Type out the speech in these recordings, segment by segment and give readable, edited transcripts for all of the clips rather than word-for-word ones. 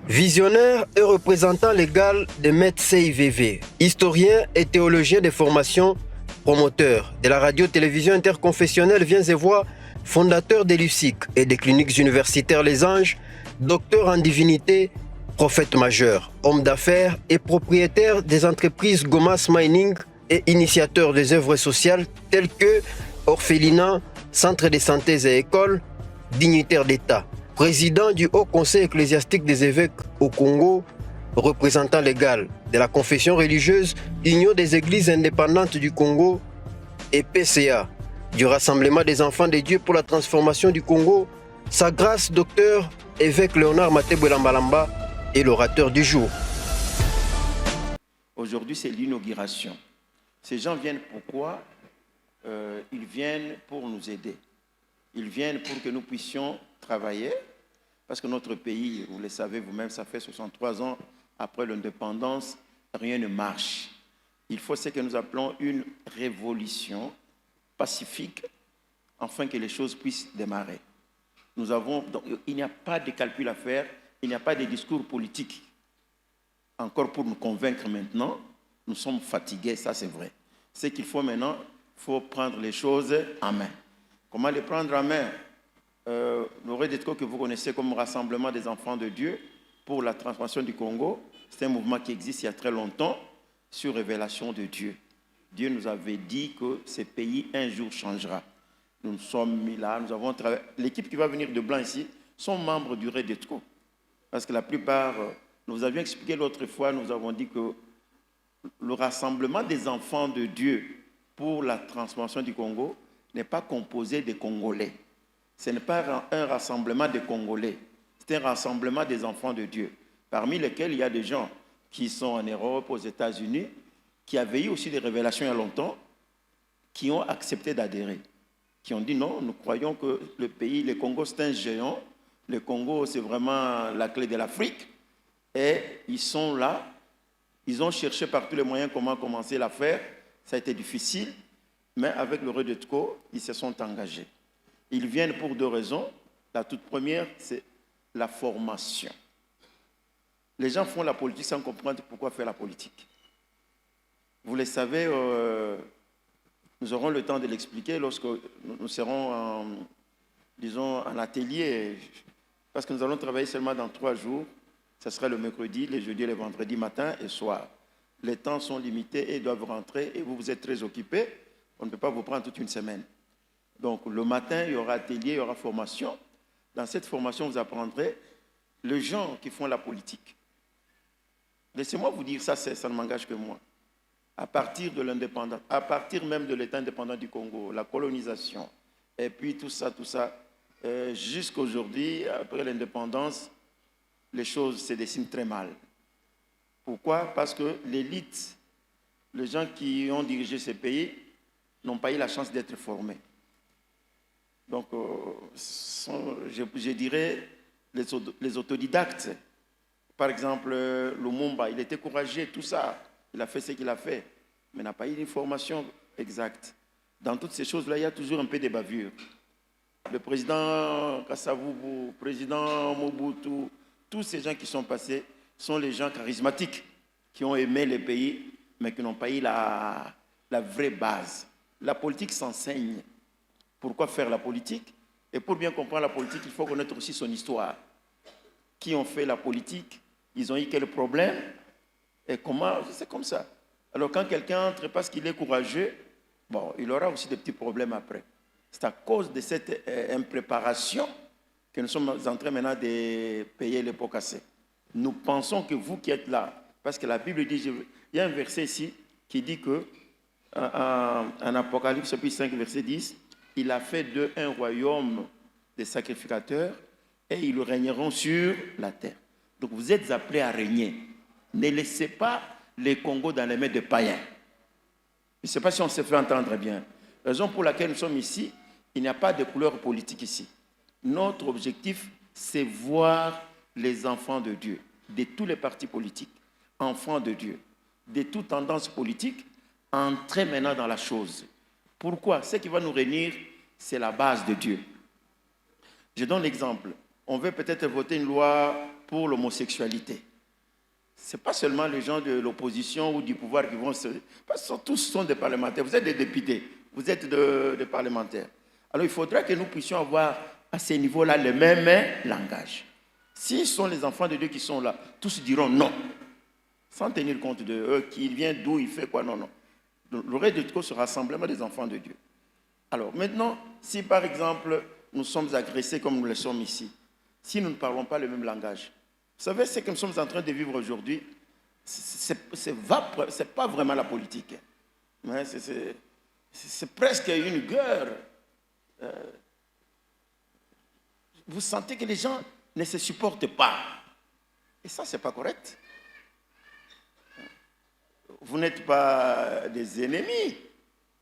Visionnaire et représentant légal de Maître CIVV, historien et théologien de formation, promoteur de la radio-télévision interconfessionnelle Viens et Voix, fondateur des LUCIC et des cliniques universitaires Les Anges, docteur en divinité, prophète majeur, homme d'affaires et propriétaire des entreprises Gomas Mining et initiateur des œuvres sociales telles que orphelinat, centres de santé et écoles, dignitaire d'État. Président du Haut Conseil ecclésiastique des évêques au Congo, représentant légal de la confession religieuse Union des églises indépendantes du Congo et PCA du Rassemblement des enfants de Dieu pour la transformation du Congo, sa grâce docteur évêque Léonard Mateboué-Lambalamba est l'orateur du jour. Aujourd'hui, c'est l'inauguration. Ces gens viennent pourquoi? Ils viennent pour nous aider. Ils viennent pour que nous puissions travailler, parce que notre pays, vous le savez vous-même, ça fait 63 ans après l'indépendance, rien ne marche. Il faut ce que nous appelons une révolution pacifique, afin que les choses puissent démarrer. Donc, il n'y a pas de calcul à faire, il n'y a pas de discours politique. Encore pour nous convaincre maintenant, nous sommes fatigués, ça c'est vrai. Ce qu'il faut maintenant, il faut prendre les choses en main. Comment les prendre en main? Le Redetco que vous connaissez comme Rassemblement des enfants de Dieu pour la transformation du Congo, c'est un mouvement qui existe il y a très longtemps sur révélation de Dieu. Dieu nous avait dit que ce pays un jour changera. Nous sommes mis là, nous avons travaillé. L'équipe qui va venir de Blanc ici sont membres du Redetco. Parce que la plupart, nous vous avions expliqué l'autre fois, nous avons dit que le Rassemblement des enfants de Dieu pour la transformation du Congo n'est pas composé des Congolais. Ce n'est pas un rassemblement des Congolais, c'est un rassemblement des enfants de Dieu, parmi lesquels il y a des gens qui sont en Europe, aux États-Unis, qui avaient eu aussi des révélations il y a longtemps, qui ont accepté d'adhérer, qui ont dit non, nous croyons que le pays, le Congo, c'est un géant, le Congo, c'est vraiment la clé de l'Afrique, et ils sont là, ils ont cherché par tous les moyens comment commencer l'affaire, ça a été difficile, mais avec le Redetco, ils se sont engagés. Ils viennent pour deux raisons. La toute première, c'est la formation. Les gens font la politique sans comprendre pourquoi faire la politique. Vous le savez, nous aurons le temps de l'expliquer lorsque nous serons en atelier, parce que nous allons travailler seulement dans 3 jours. Ce sera le mercredi, le jeudi et le vendredi matin et soir. Les temps sont limités et doivent rentrer et vous êtes très occupés. On ne peut pas vous prendre toute une semaine. Donc, le matin, il y aura atelier, il y aura formation. Dans cette formation, vous apprendrez les gens qui font la politique. Laissez-moi vous dire, ça ne m'engage que moi. À partir de l'indépendance, à partir même de l'État indépendant du Congo, la colonisation, et puis tout ça, jusqu'à aujourd'hui, après l'indépendance, les choses se dessinent très mal. Pourquoi? Parce que l'élite, les gens qui ont dirigé ces pays, n'ont pas eu la chance d'être formés. Donc, je dirais les autodidactes. Par exemple, Lumumba, il était courageux, tout ça. Il a fait ce qu'il a fait, mais n'a pas eu une formation exacte. Dans toutes ces choses-là, il y a toujours un peu de bavure. Le président Kasavubu, le président Mobutu, tous ces gens qui sont passés sont les gens charismatiques qui ont aimé le pays, mais qui n'ont pas eu la vraie base. La politique s'enseigne. Pourquoi faire la politique? Et pour bien comprendre la politique, il faut connaître aussi son histoire. Qui ont fait la politique? Ils ont eu quels problèmes? Et comment? C'est comme ça. Alors quand quelqu'un entre parce qu'il est courageux, bon, il aura aussi des petits problèmes après. C'est à cause de cette impréparation que nous sommes en train maintenant de payer les pots cassés. Nous pensons que vous qui êtes là, parce que la Bible dit, il y a un verset ici qui dit que, en Apocalypse chapitre 5, verset 10, il a fait d'eux un royaume des sacrificateurs et ils régneront sur la terre. Donc vous êtes appelés à régner. Ne laissez pas les Congos dans les mains des païens. Je ne sais pas si on se fait entendre bien. La raison pour laquelle nous sommes ici, il n'y a pas de couleur politique ici. Notre objectif, c'est voir les enfants de Dieu, de tous les partis politiques, enfants de Dieu, de toute tendance politique, entrer maintenant dans la chose. Pourquoi? Ce qui va nous réunir, c'est la base de Dieu. Je donne l'exemple. On veut peut-être voter une loi pour l'homosexualité. Ce n'est pas seulement les gens de l'opposition ou du pouvoir qui vont se... Parce que tous sont des parlementaires. Vous êtes des députés, vous êtes des parlementaires. Alors il faudra que nous puissions avoir à ces niveaux-là le même langage. Si ce sont les enfants de Dieu qui sont là, tous diront non, sans tenir compte de eux, qui vient d'où, il fait quoi, non, non. Le reste de tout, ce rassemblement des enfants de Dieu. Alors maintenant, si par exemple, nous sommes agressés comme nous le sommes ici, si nous ne parlons pas le même langage, vous savez, ce que nous sommes en train de vivre aujourd'hui, ce n'est pas vraiment la politique. C'est presque une guerre. Vous sentez que les gens ne se supportent pas. Et ça, ce n'est pas correct. Vous n'êtes pas des ennemis.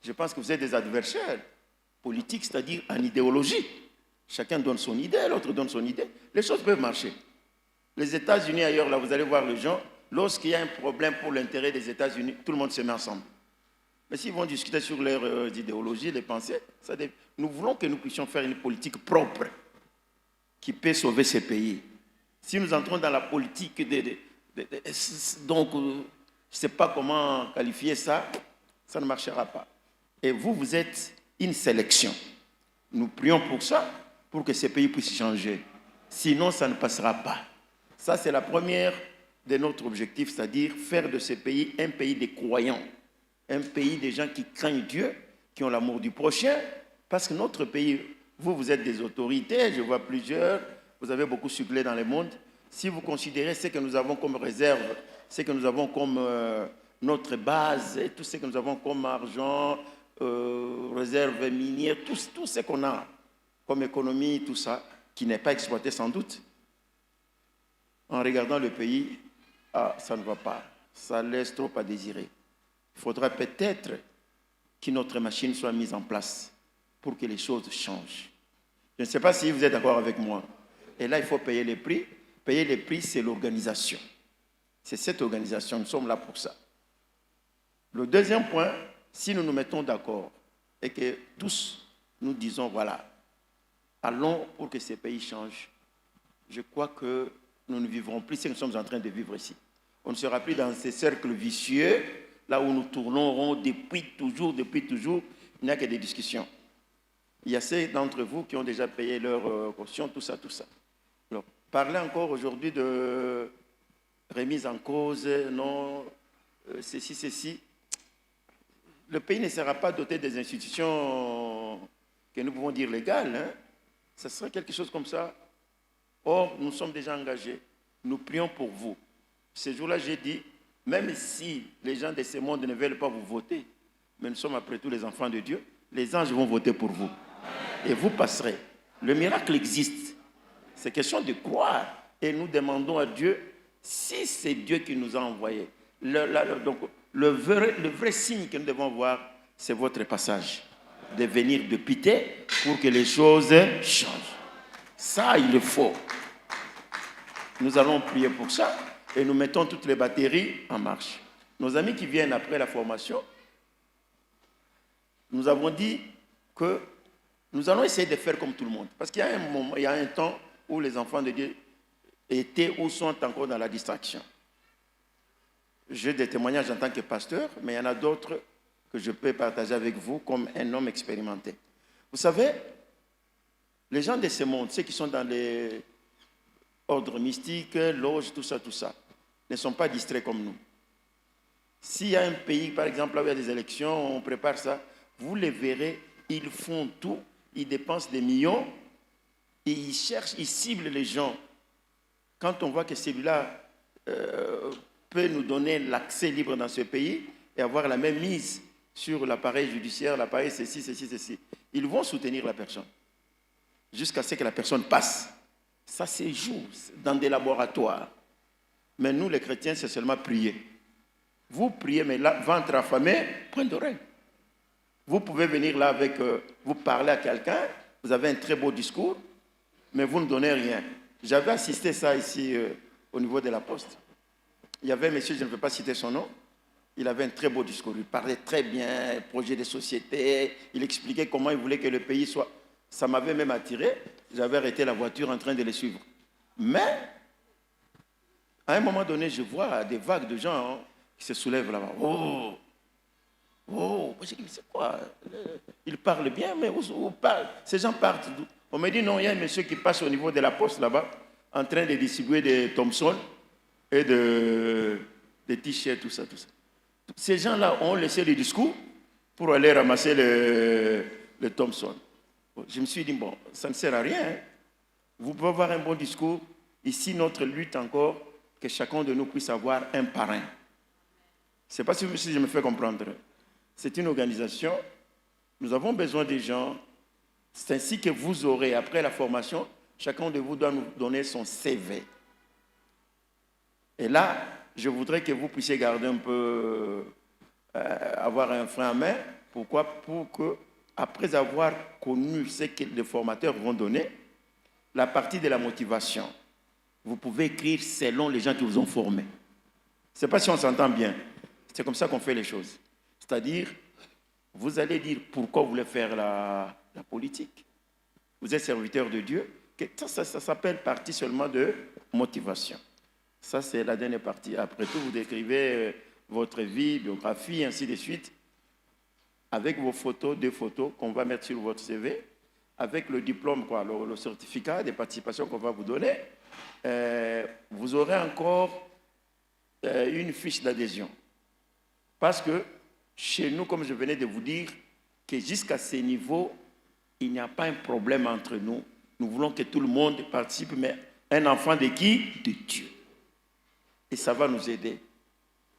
Je pense que vous êtes des adversaires politiques, c'est-à-dire en idéologie. Chacun donne son idée, l'autre donne son idée. Les choses peuvent marcher. Les États-Unis, ailleurs, là, vous allez voir les gens, lorsqu'il y a un problème pour l'intérêt des États-Unis, tout le monde se met ensemble. Mais s'ils vont discuter sur leurs idéologies, les pensées, nous voulons que nous puissions faire une politique propre qui peut sauver ces pays. Si nous entrons dans la politique donc, je ne sais pas comment qualifier ça, ça ne marchera pas. Et vous êtes une sélection. Nous prions pour ça, pour que ces pays puissent changer. Sinon, ça ne passera pas. Ça, c'est la première de notre objectif, c'est-à-dire faire de ce pays un pays des croyants, un pays des gens qui craignent Dieu, qui ont l'amour du prochain, parce que notre pays, vous êtes des autorités, je vois plusieurs, vous avez beaucoup circulé dans le monde. Si vous considérez ce que nous avons comme réserve, ce que nous avons comme notre base, et tout ce que nous avons comme argent, réserve minière, tout ce qu'on a comme économie, tout ça, qui n'est pas exploité sans doute, en regardant le pays, ça ne va pas, ça laisse trop à désirer. Il faudra peut-être que notre machine soit mise en place pour que les choses changent. Je ne sais pas si vous êtes d'accord avec moi. Et là, il faut payer les prix. Payer les prix, c'est l'organisation. C'est cette organisation, nous sommes là pour ça. Le deuxième point, si nous nous mettons d'accord et que tous nous disons, voilà, allons pour que ces pays changent, je crois que nous ne vivrons plus ce que nous sommes en train de vivre ici. On ne sera plus dans ces cercles vicieux, là où nous tournons depuis toujours, il n'y a que des discussions. Il y a ceux d'entre vous qui ont déjà payé leur caution, tout ça. Alors, parler encore aujourd'hui de remise en cause, non, ceci. Le pays ne sera pas doté des institutions que nous pouvons dire légales. Hein. Ça sera quelque chose comme ça. Or, nous sommes déjà engagés. Nous prions pour vous. Ce jour-là, j'ai dit, même si les gens de ce monde ne veulent pas vous voter, mais nous sommes après tout les enfants de Dieu, les anges vont voter pour vous. Et vous passerez. Le miracle existe. C'est question de croire. Et nous demandons à Dieu, si c'est Dieu qui nous a envoyés. Donc, le vrai signe que nous devons voir, c'est votre passage. De venir de pitié pour que les choses changent. Ça, il le faut. Nous allons prier pour ça et nous mettons toutes les batteries en marche. Nos amis qui viennent après la formation, nous avons dit que nous allons essayer de faire comme tout le monde. Parce qu'il y a un moment, il y a un temps où les enfants de Dieu étaient ou sont encore dans la distraction. J'ai des témoignages en tant que pasteur, mais il y en a d'autres que je peux partager avec vous comme un homme expérimenté. Vous savez, les gens de ce monde, ceux qui sont dans les ordres mystiques, loges, tout ça, ne sont pas distraits comme nous. S'il y a un pays, par exemple, où il y a des élections, on prépare ça, vous les verrez, ils font tout, ils dépensent des millions, et ils cherchent, ils ciblent les gens. Quand on voit que celui-là peut nous donner l'accès libre dans ce pays et avoir la même mise sur l'appareil judiciaire, l'appareil ceci, ils vont soutenir la personne jusqu'à ce que la personne passe. Ça se joue dans des laboratoires. Mais nous, les chrétiens, c'est seulement prier. Vous priez, mais là, ventre affamé, point d'oreille. Vous pouvez venir là avec, vous parlez à quelqu'un, vous avez un très beau discours, mais vous ne donnez rien. J'avais assisté ça ici au niveau de la poste. Il y avait un monsieur, je ne veux pas citer son nom, il avait un très beau discours, il parlait très bien, projet de société, il expliquait comment il voulait que le pays soit... Ça m'avait même attiré, j'avais arrêté la voiture en train de le suivre. Mais À un moment donné, je vois des vagues de gens qui se soulèvent là-bas. Oh, oh, je dis, c'est quoi? Ils parlent bien, mais où parlent? Ces gens partent d'où? On me dit, non, il y a un monsieur qui passe au niveau de la poste là-bas, en train de distribuer des Thompson et des t-shirts, tout ça, tout ça. Ces gens-là ont laissé le discours pour aller ramasser le Thompson. Je me suis dit, bon, ça ne sert à rien. Hein. Vous pouvez avoir un bon discours. Ici, notre lutte encore, que chacun de nous puisse avoir un parrain. Je ne sais pas si je me fais comprendre. C'est une organisation. Nous avons besoin des gens. C'est ainsi que vous aurez, après la formation, chacun de vous doit nous donner son CV. Et là, je voudrais que vous puissiez garder un peu, avoir un frein à main. Pourquoi? Pour que, après avoir connu ce que les formateurs vont donner, la partie de la motivation, vous pouvez écrire selon les gens qui vous ont formés. Je ne sais pas si on s'entend bien. C'est comme ça qu'on fait les choses. C'est-à-dire, vous allez dire pourquoi vous voulez faire la politique. Vous êtes serviteur de Dieu. Ça s'appelle partie seulement de motivation. Ça, c'est la dernière partie. Après tout, vous décrivez votre vie, biographie, ainsi de suite, avec vos photos, 2 photos qu'on va mettre sur votre CV, avec le diplôme, quoi, le certificat de participation qu'on va vous donner. Vous aurez encore une fiche d'adhésion. Parce que chez nous, comme je venais de vous dire, que jusqu'à ce niveau, il n'y a pas un problème entre nous. Nous voulons que tout le monde participe, mais un enfant de qui? De Dieu. Et ça va nous aider.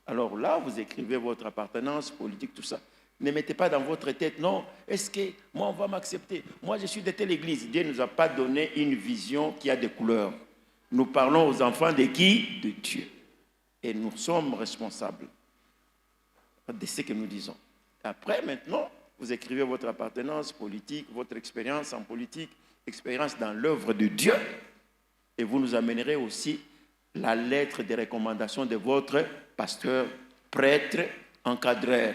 Alors là, vous écrivez votre appartenance politique, tout ça. Ne mettez pas dans votre tête, non, est-ce que moi, on va m'accepter? Moi, je suis de telle église. Dieu ne nous a pas donné une vision qui a des couleurs. Nous parlons aux enfants de qui? De Dieu. Et nous sommes responsables de ce que nous disons. Après, maintenant, vous écrivez votre appartenance politique, votre expérience en politique, expérience dans l'œuvre de Dieu. Et vous nous amènerez aussi la lettre de recommandation de votre pasteur, prêtre, encadreur.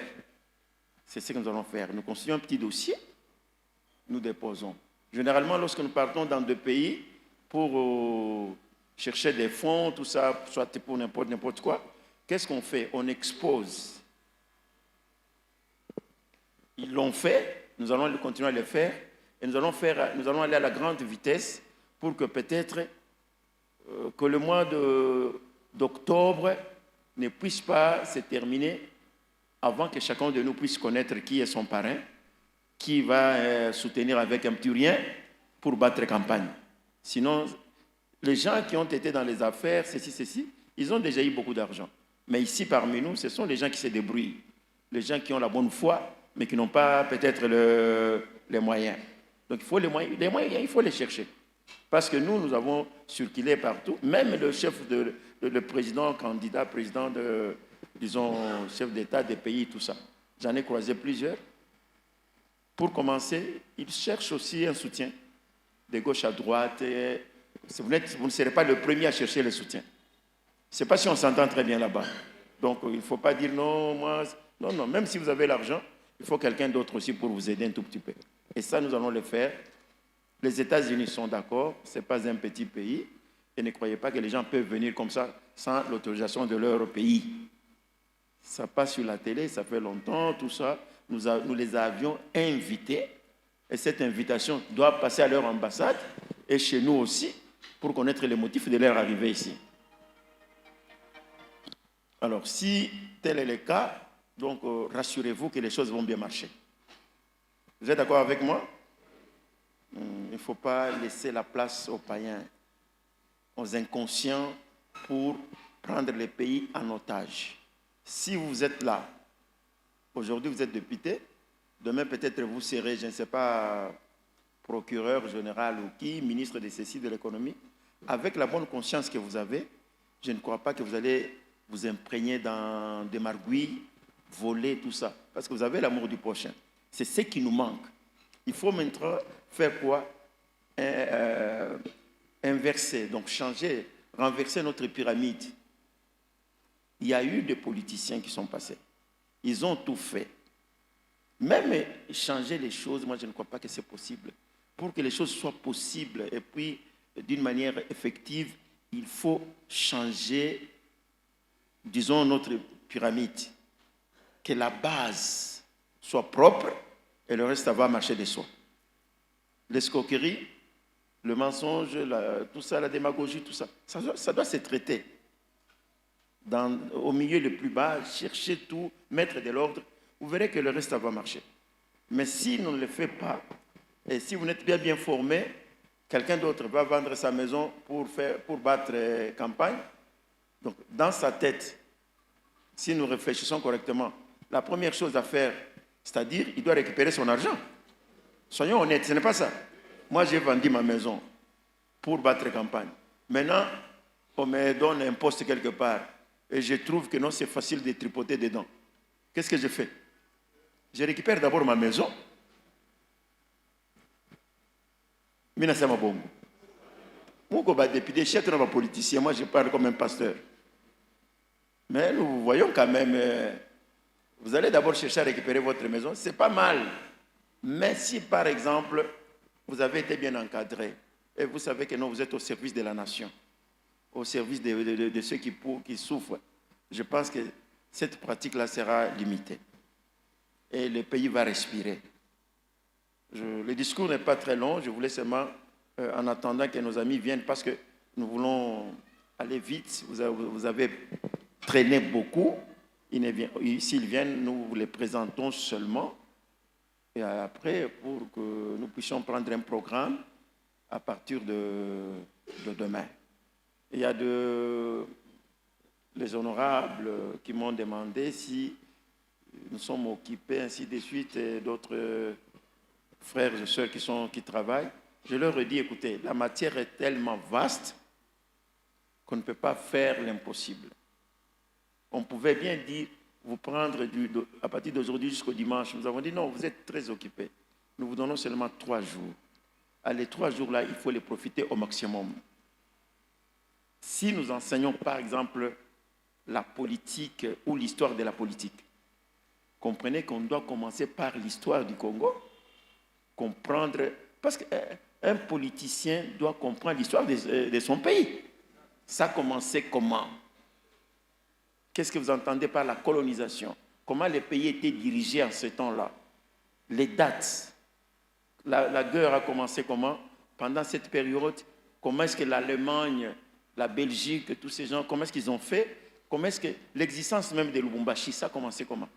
C'est ce que nous allons faire. Nous constituons un petit dossier, nous déposons. Généralement, lorsque nous partons dans des pays pour chercher des fonds, tout ça, soit pour n'importe quoi, qu'est-ce qu'on fait? On expose. Ils l'ont fait, nous allons continuer à le faire, et nous allons aller à la grande vitesse pour que peut-être que le mois d'octobre ne puisse pas se terminer avant que chacun de nous puisse connaître qui est son parrain, qui va soutenir avec un petit rien pour battre campagne. Sinon, les gens qui ont été dans les affaires, ceci, ils ont déjà eu beaucoup d'argent. Mais ici, parmi nous, ce sont les gens qui se débrouillent, les gens qui ont la bonne foi, mais qui n'ont pas peut-être les moyens. Donc, il faut les moyens, il faut les chercher. Parce que nous avons circulé partout, même le chef, le président, candidat, président de, disons, chef d'État des pays, tout ça. J'en ai croisé plusieurs. Pour commencer, ils cherchent aussi un soutien, de gauche à droite. Et vous ne serez pas le premier à chercher le soutien. Je ne sais pas si on s'entend très bien là-bas. Donc, il ne faut pas dire non, moi... Non, même si vous avez l'argent, il faut quelqu'un d'autre aussi pour vous aider un tout petit peu. Et ça, nous allons le faire. Les États-Unis sont d'accord, ce n'est pas un petit pays. Et ne croyez pas que les gens peuvent venir comme ça sans l'autorisation de leur pays. Ça passe sur la télé, ça fait longtemps, tout ça. Nous les avions invités. Et cette invitation doit passer à leur ambassade et chez nous aussi pour connaître les motifs de leur arrivée ici. Alors, si tel est le cas, donc rassurez-vous que les choses vont bien marcher. Vous êtes d'accord avec moi? Il ne faut pas laisser la place aux païens, aux inconscients pour prendre les pays en otage. Si vous êtes là, aujourd'hui vous êtes député, demain peut-être vous serez, je ne sais pas, procureur général ou qui, ministre de ceci, de l'économie, avec la bonne conscience que vous avez, je ne crois pas que vous allez vous imprégner dans des margouilles, voler, tout ça, parce que vous avez l'amour du prochain. C'est ce qui nous manque. Il faut maintenant faire quoi? Inverser, donc changer, renverser notre pyramide. Il y a eu des politiciens qui sont passés. Ils ont tout fait. Même changer les choses, moi je ne crois pas que c'est possible. Pour que les choses soient possibles et puis d'une manière effective, il faut changer, disons, notre pyramide, que la base soit propre et le reste, ça va marcher de soi. L'escroquerie, le mensonge, tout ça, la démagogie, tout ça, ça doit se traiter. Au milieu le plus bas, chercher tout, mettre de l'ordre, vous verrez que le reste, ça va marcher. Mais si on ne le fait pas, et si vous n'êtes bien formé, quelqu'un d'autre va vendre sa maison pour battre campagne. Donc, dans sa tête, si nous réfléchissons correctement, la première chose à faire, c'est-à-dire, il doit récupérer son argent. Soyons honnêtes, ce n'est pas ça. Moi, j'ai vendu ma maison pour battre campagne. Maintenant, on me donne un poste quelque part et je trouve que non, c'est facile de tripoter dedans. Qu'est-ce que je fais? Je récupère d'abord ma maison. Moi, je parle comme un pasteur. Mais nous voyons quand même, vous allez d'abord chercher à récupérer votre maison, c'est pas mal. Mais si par exemple, vous avez été bien encadré et vous savez que non, vous êtes au service de la nation, au service de ceux qui souffrent, je pense que cette pratique-là sera limitée. Et le pays va respirer. Le discours n'est pas très long, je voulais seulement, en attendant que nos amis viennent, parce que nous voulons aller vite, vous avez traîné beaucoup, s'ils viennent, nous les présentons seulement, et après, pour que nous puissions prendre un programme à partir de demain. Il y a les honorables qui m'ont demandé si nous sommes occupés, ainsi de suite, et d'autres frères et sœurs qui travaillent. Je leur ai dit, écoutez, la matière est tellement vaste qu'on ne peut pas faire l'impossible. On pouvait bien dire, vous prendre à partir d'aujourd'hui jusqu'au dimanche. Nous avons dit, non, vous êtes très occupés. Nous vous donnons seulement 3 jours. Les 3 jours-là, il faut les profiter au maximum. Si nous enseignons, par exemple, la politique ou l'histoire de la politique, comprenez qu'on doit commencer par l'histoire du Congo, comprendre, parce qu'un politicien doit comprendre l'histoire de son pays. Ça a commencé comment? Qu'est-ce que vous entendez par la colonisation? Comment les pays étaient dirigés en ce temps-là? Les dates. La guerre a commencé comment? Pendant cette période, comment est-ce que l'Allemagne, la Belgique, tous ces gens, comment est-ce qu'ils ont fait? Comment est-ce que l'existence même de Lubumbashi, ça a commencé comment?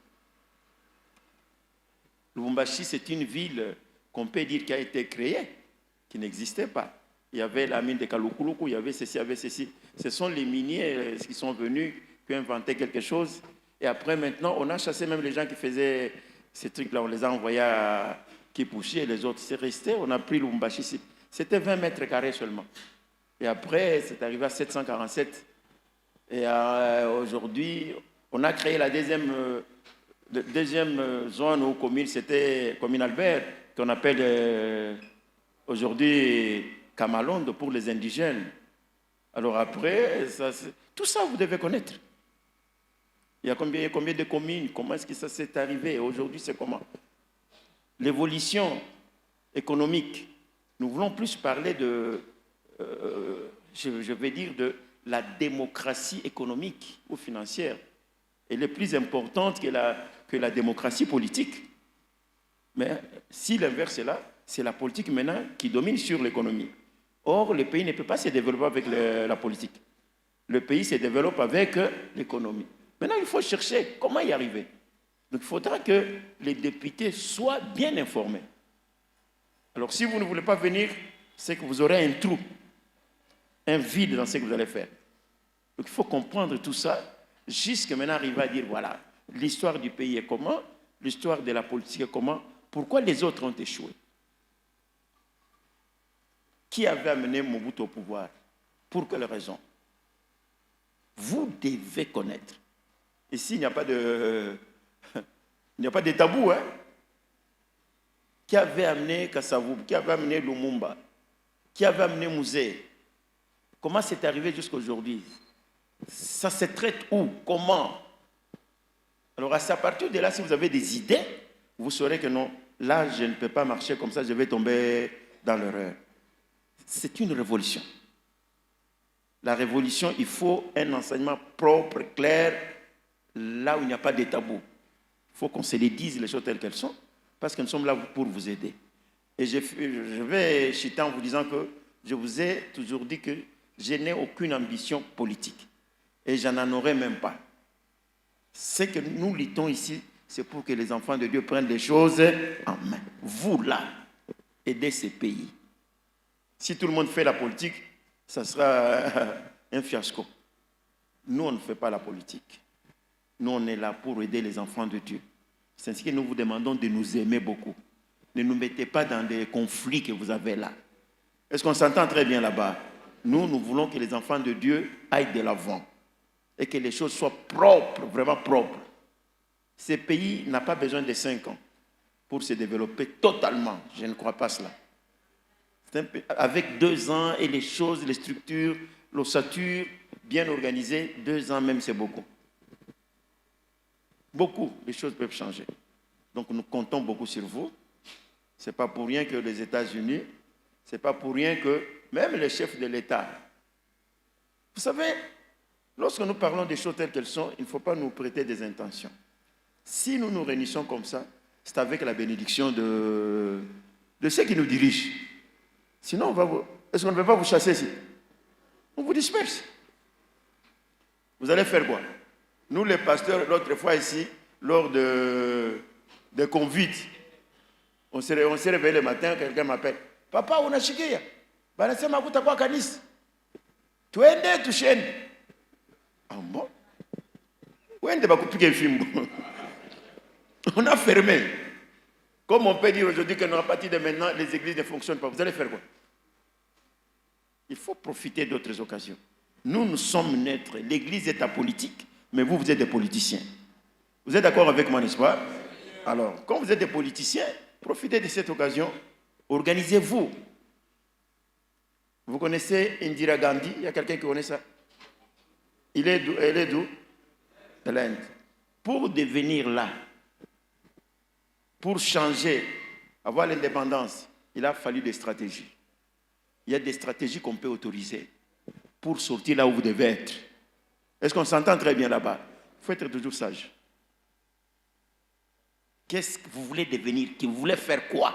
Lubumbashi, c'est une ville qu'on peut dire qui a été créée, qui n'existait pas. Il y avait la mine de Kalukuluku, il y avait ceci, il y avait ceci. Ce sont les miniers qui sont venus, qui ont inventé quelque chose. Et après, maintenant, on a chassé même les gens qui faisaient ces trucs-là. On les a envoyés à Kipushi et les autres. C'est resté, on a pris Lubumbashi ici. C'était 20 mètres carrés seulement. Et après, c'est arrivé à 747. Et aujourd'hui, on a créé la deuxième zone ou commune, c'était commune Albert, qu'on appelle aujourd'hui Kamalondo pour les indigènes. Alors après, tout ça vous devez connaître. Il y a combien de communes? Comment est-ce que ça s'est arrivé? Aujourd'hui, c'est comment? L'évolution économique. Nous voulons plus parler je vais dire, de la démocratie économique ou financière. Elle est plus importante que la démocratie politique. Mais si l'inverse est là, c'est la politique maintenant qui domine sur l'économie. Or, le pays ne peut pas se développer avec la politique. Le pays se développe avec l'économie. Maintenant, il faut chercher comment y arriver. Donc, il faudra que les députés soient bien informés. Alors, si vous ne voulez pas venir, c'est que vous aurez un trou, un vide dans ce que vous allez faire. Donc, il faut comprendre tout ça, jusqu'à maintenant arriver à dire, voilà, l'histoire du pays est comment, l'histoire de la politique est comment, pourquoi les autres ont échoué. Qui avait amené Mobutu au pouvoir? Pour quelle raison? Vous devez connaître. Ici, il n'y a pas de tabou. Hein? Qui avait amené Kassavou? Qui avait amené Lumumba? Qui avait amené Mouzé? Comment c'est arrivé jusqu'à aujourd'hui? Ça se traite où? Comment? Alors, à partir de là, si vous avez des idées, vous saurez que non, là, je ne peux pas marcher comme ça, je vais tomber dans l'erreur. C'est une révolution. La révolution, il faut un enseignement propre, clair, là où il n'y a pas de tabou. Il faut qu'on se les dise, les choses telles qu'elles sont, parce que nous sommes là pour vous aider. Et je vais chuter en vous disant que je vous ai toujours dit que je n'ai aucune ambition politique. Et je n'en aurai même pas. Ce que nous luttons ici, c'est pour que les enfants de Dieu prennent les choses en main. Vous, là, aidez ces pays. Si tout le monde fait la politique, ça sera un fiasco. Nous, on ne fait pas la politique. Nous, on est là pour aider les enfants de Dieu. C'est ainsi que nous vous demandons de nous aimer beaucoup. Ne nous mettez pas dans des conflits que vous avez là. Est-ce qu'on s'entend très bien là-bas? Nous voulons que les enfants de Dieu aillent de l'avant et que les choses soient propres, vraiment propres. Ce pays n'a pas besoin de 5 ans pour se développer totalement. Je ne crois pas cela. Avec 2 ans et les choses, les structures, l'ossature bien organisée, 2 ans même c'est beaucoup. Beaucoup, les choses peuvent changer. Donc nous comptons beaucoup sur vous. Ce n'est pas pour rien que les États-Unis, ce n'est pas pour rien que même les chefs de l'État. Vous savez, lorsque nous parlons des choses telles qu'elles sont, il ne faut pas nous prêter des intentions. Si nous nous réunissons comme ça, c'est avec la bénédiction de ceux qui nous dirigent. Sinon, est-ce qu'on ne va pas vous chasser ici? On vous disperse. Vous allez faire quoi? Nous, les pasteurs, l'autre fois ici, lors de convites, on s'est réveillé le matin, quelqu'un m'appelle. Papa, on a chiqué. Banasema kuta kwa kanisa. Tuende tusheni. Ah bon? Wende bakupige fimbo. On a fermé. Comme on peut dire aujourd'hui qu'à partir de maintenant, les églises ne fonctionnent pas. Vous allez faire quoi? Il faut profiter d'autres occasions. Nous sommes neutres. L'église est apolitique, mais vous êtes des politiciens. Vous êtes d'accord avec moi, n'est-ce pas? Alors, quand vous êtes des politiciens, profitez de cette occasion. Organisez-vous. Vous connaissez Indira Gandhi? Il y a quelqu'un qui connaît ça? Elle est d'où? De l'Inde. Pour devenir là, pour changer, avoir l'indépendance, il a fallu des stratégies. Il y a des stratégies qu'on peut autoriser pour sortir là où vous devez être. Est-ce qu'on s'entend très bien là-bas? Il faut être toujours sage. Qu'est-ce que vous voulez devenir? Vous voulez faire quoi?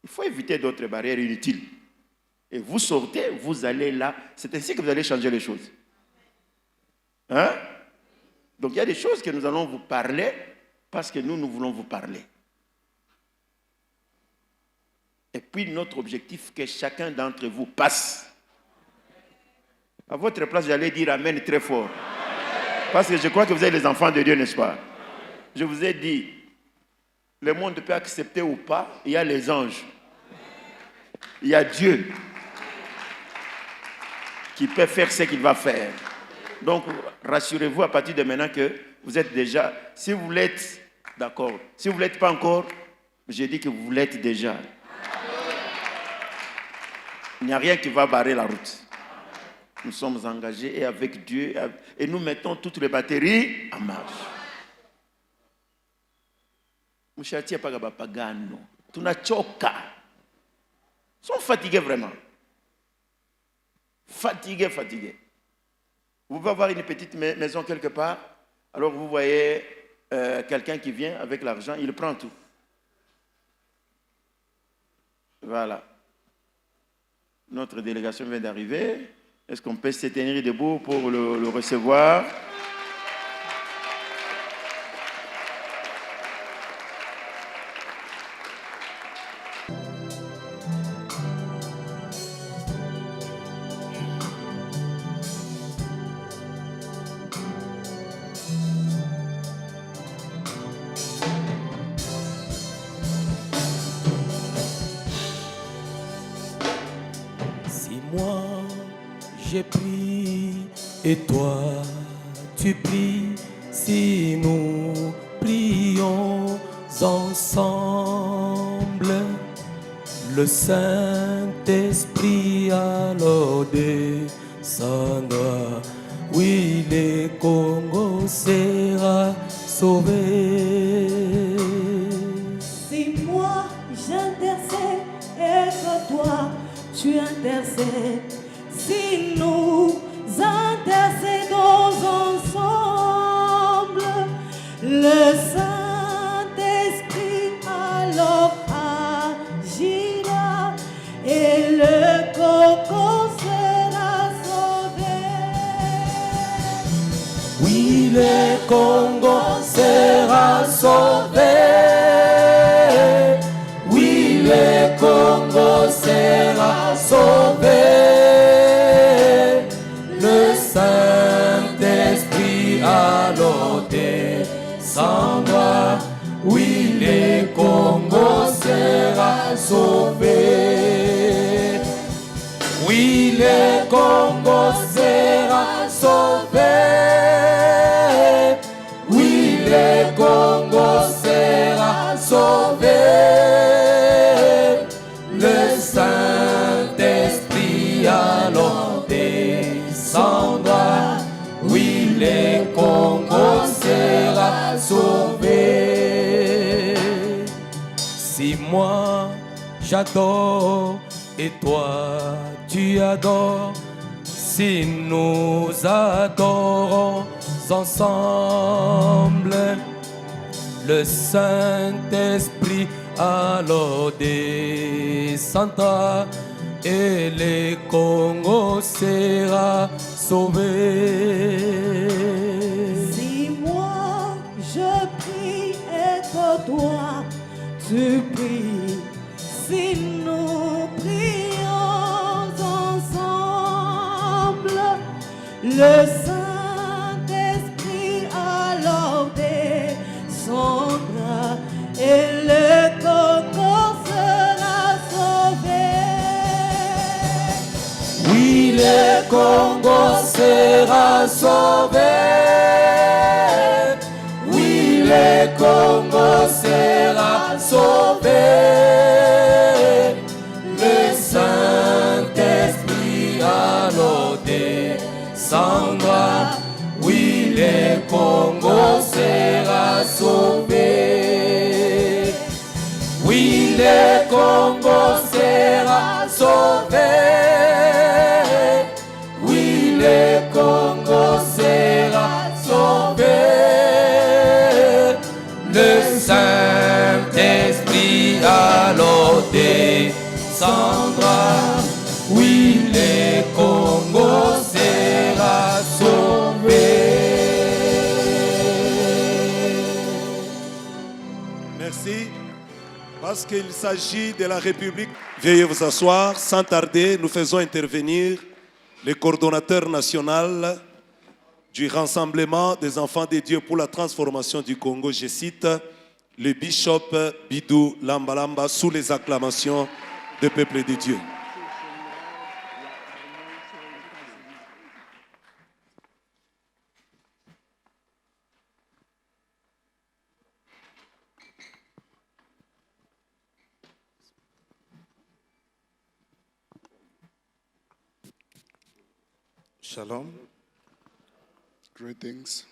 Il faut éviter d'autres barrières inutiles. Et vous sortez, vous allez là. C'est ainsi que vous allez changer les choses. Hein? Donc il y a des choses que nous allons vous parler parce que nous voulons vous parler. Et puis notre objectif, que chacun d'entre vous passe. À votre place, j'allais dire Amen très fort. Parce que je crois que vous êtes les enfants de Dieu, n'est-ce pas? Je vous ai dit, le monde peut accepter ou pas, il y a les anges. Il y a Dieu qui peut faire ce qu'il va faire. Donc, rassurez-vous à partir de maintenant que vous êtes déjà, si vous l'êtes, d'accord. Si vous ne l'êtes pas encore, j'ai dit que vous l'êtes déjà. Il n'y a rien qui va barrer la route. Nous sommes engagés et avec Dieu, et nous mettons toutes les batteries en marche. Mushatia pagaba pagano. Tunachoka. Ils sont fatigués vraiment. Fatigués. Vous pouvez avoir une petite maison quelque part, alors vous voyez quelqu'un qui vient avec l'argent, il prend tout. Voilà. Notre délégation vient d'arriver. Est-ce qu'on peut se tenir debout pour le recevoir? J'ai pris et toi tu pries, si nous prions ensemble, le Saint-Esprit alors descendra, oui, les Congos sera sauvé. Si moi j'intercède et que toi tu intercèdes, si nous Oui, le Congo sera sauvé. Oui, le Congo sera sauvé. Le Saint-Esprit alors descendra. Oui, le Congo sera sauvé. Oui, le Congo sera sauvé. Oui, le Congo sera sauvé. Le Saint-Esprit alors descendra. Oui, le Congo sera sauvé. Si moi j'adore et toi tu adores, si nous adorons ensemble, le Saint-Esprit alors descendra et le Congo sera sauvé. Si moi je prie et que toi tu pries, si nous prions ensemble, le Saint-Esprit alors descendra et le Congo sera sauvé. Oui, le Congo sera sauvé. Oui, le Congo sera sauvé. Le Saint-Esprit alors descendra. Oui, le Congo sera sauvé. Oui, le Congo sera sauvé. Oui, le Congo sera sauvé. Le Saint-Esprit alors descendra. Oui, le Congo sera sauvé. Merci. Parce qu'il s'agit de la République. Veuillez vous asseoir. Sans tarder, nous faisons intervenir le coordonnateur national du Rassemblement des enfants de Dieu pour la transformation du Congo. Je cite le bishop Bidou Lambalamba sous les acclamations du peuple de Dieu. Shalom, Greetings.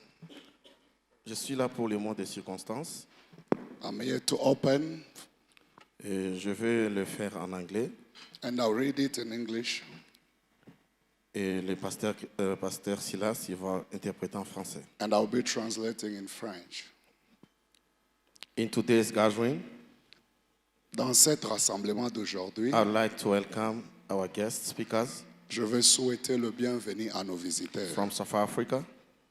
je suis là pour le mot des circonstances I'm here to open et je vais le faire en anglais and I'll read it in English. et le pasteur Silas il va interpréter en français. And I'll be translating in French. In today's gathering, Dans cet rassemblement d'aujourd'hui, I'd like to welcome our guest speakers je veux souhaiter le bienvenu à nos visiteurs, from South Africa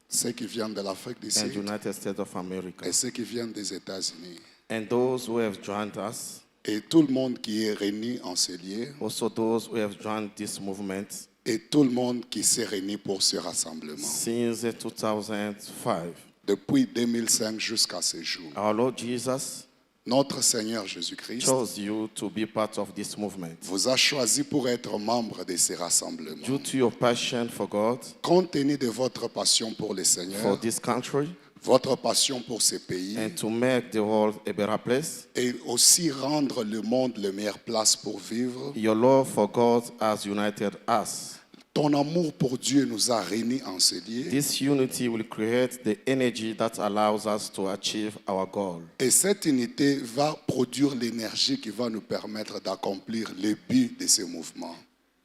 ceux qui viennent de l'Afrique du and Sud United States of America et ceux qui viennent des États-Unis. and those who have joined us, Et tout le monde qui est réuni en ce lieu also those who have joined this movement et tout le monde qui s'est réuni pour ce rassemblement. since 2005. Depuis 2005 jusqu'à ce jour, Our Lord Jesus notre Seigneur Jésus-Christ chose you to be part of this movement. vous a choisi pour être membre de ces rassemblements. Due to your passion for God, Compte tenu de votre passion pour le for Seigneur, this country, votre passion pour ce pays and to make the world a better place, et aussi rendre le monde la meilleure place pour vivre, your love for God has united us. ton amour pour Dieu nous a réunis en ce lieu. This unity will create the energy that allows us to achieve our goal. Et cette unité va produire l'énergie qui va nous permettre d'accomplir le but de ce mouvement.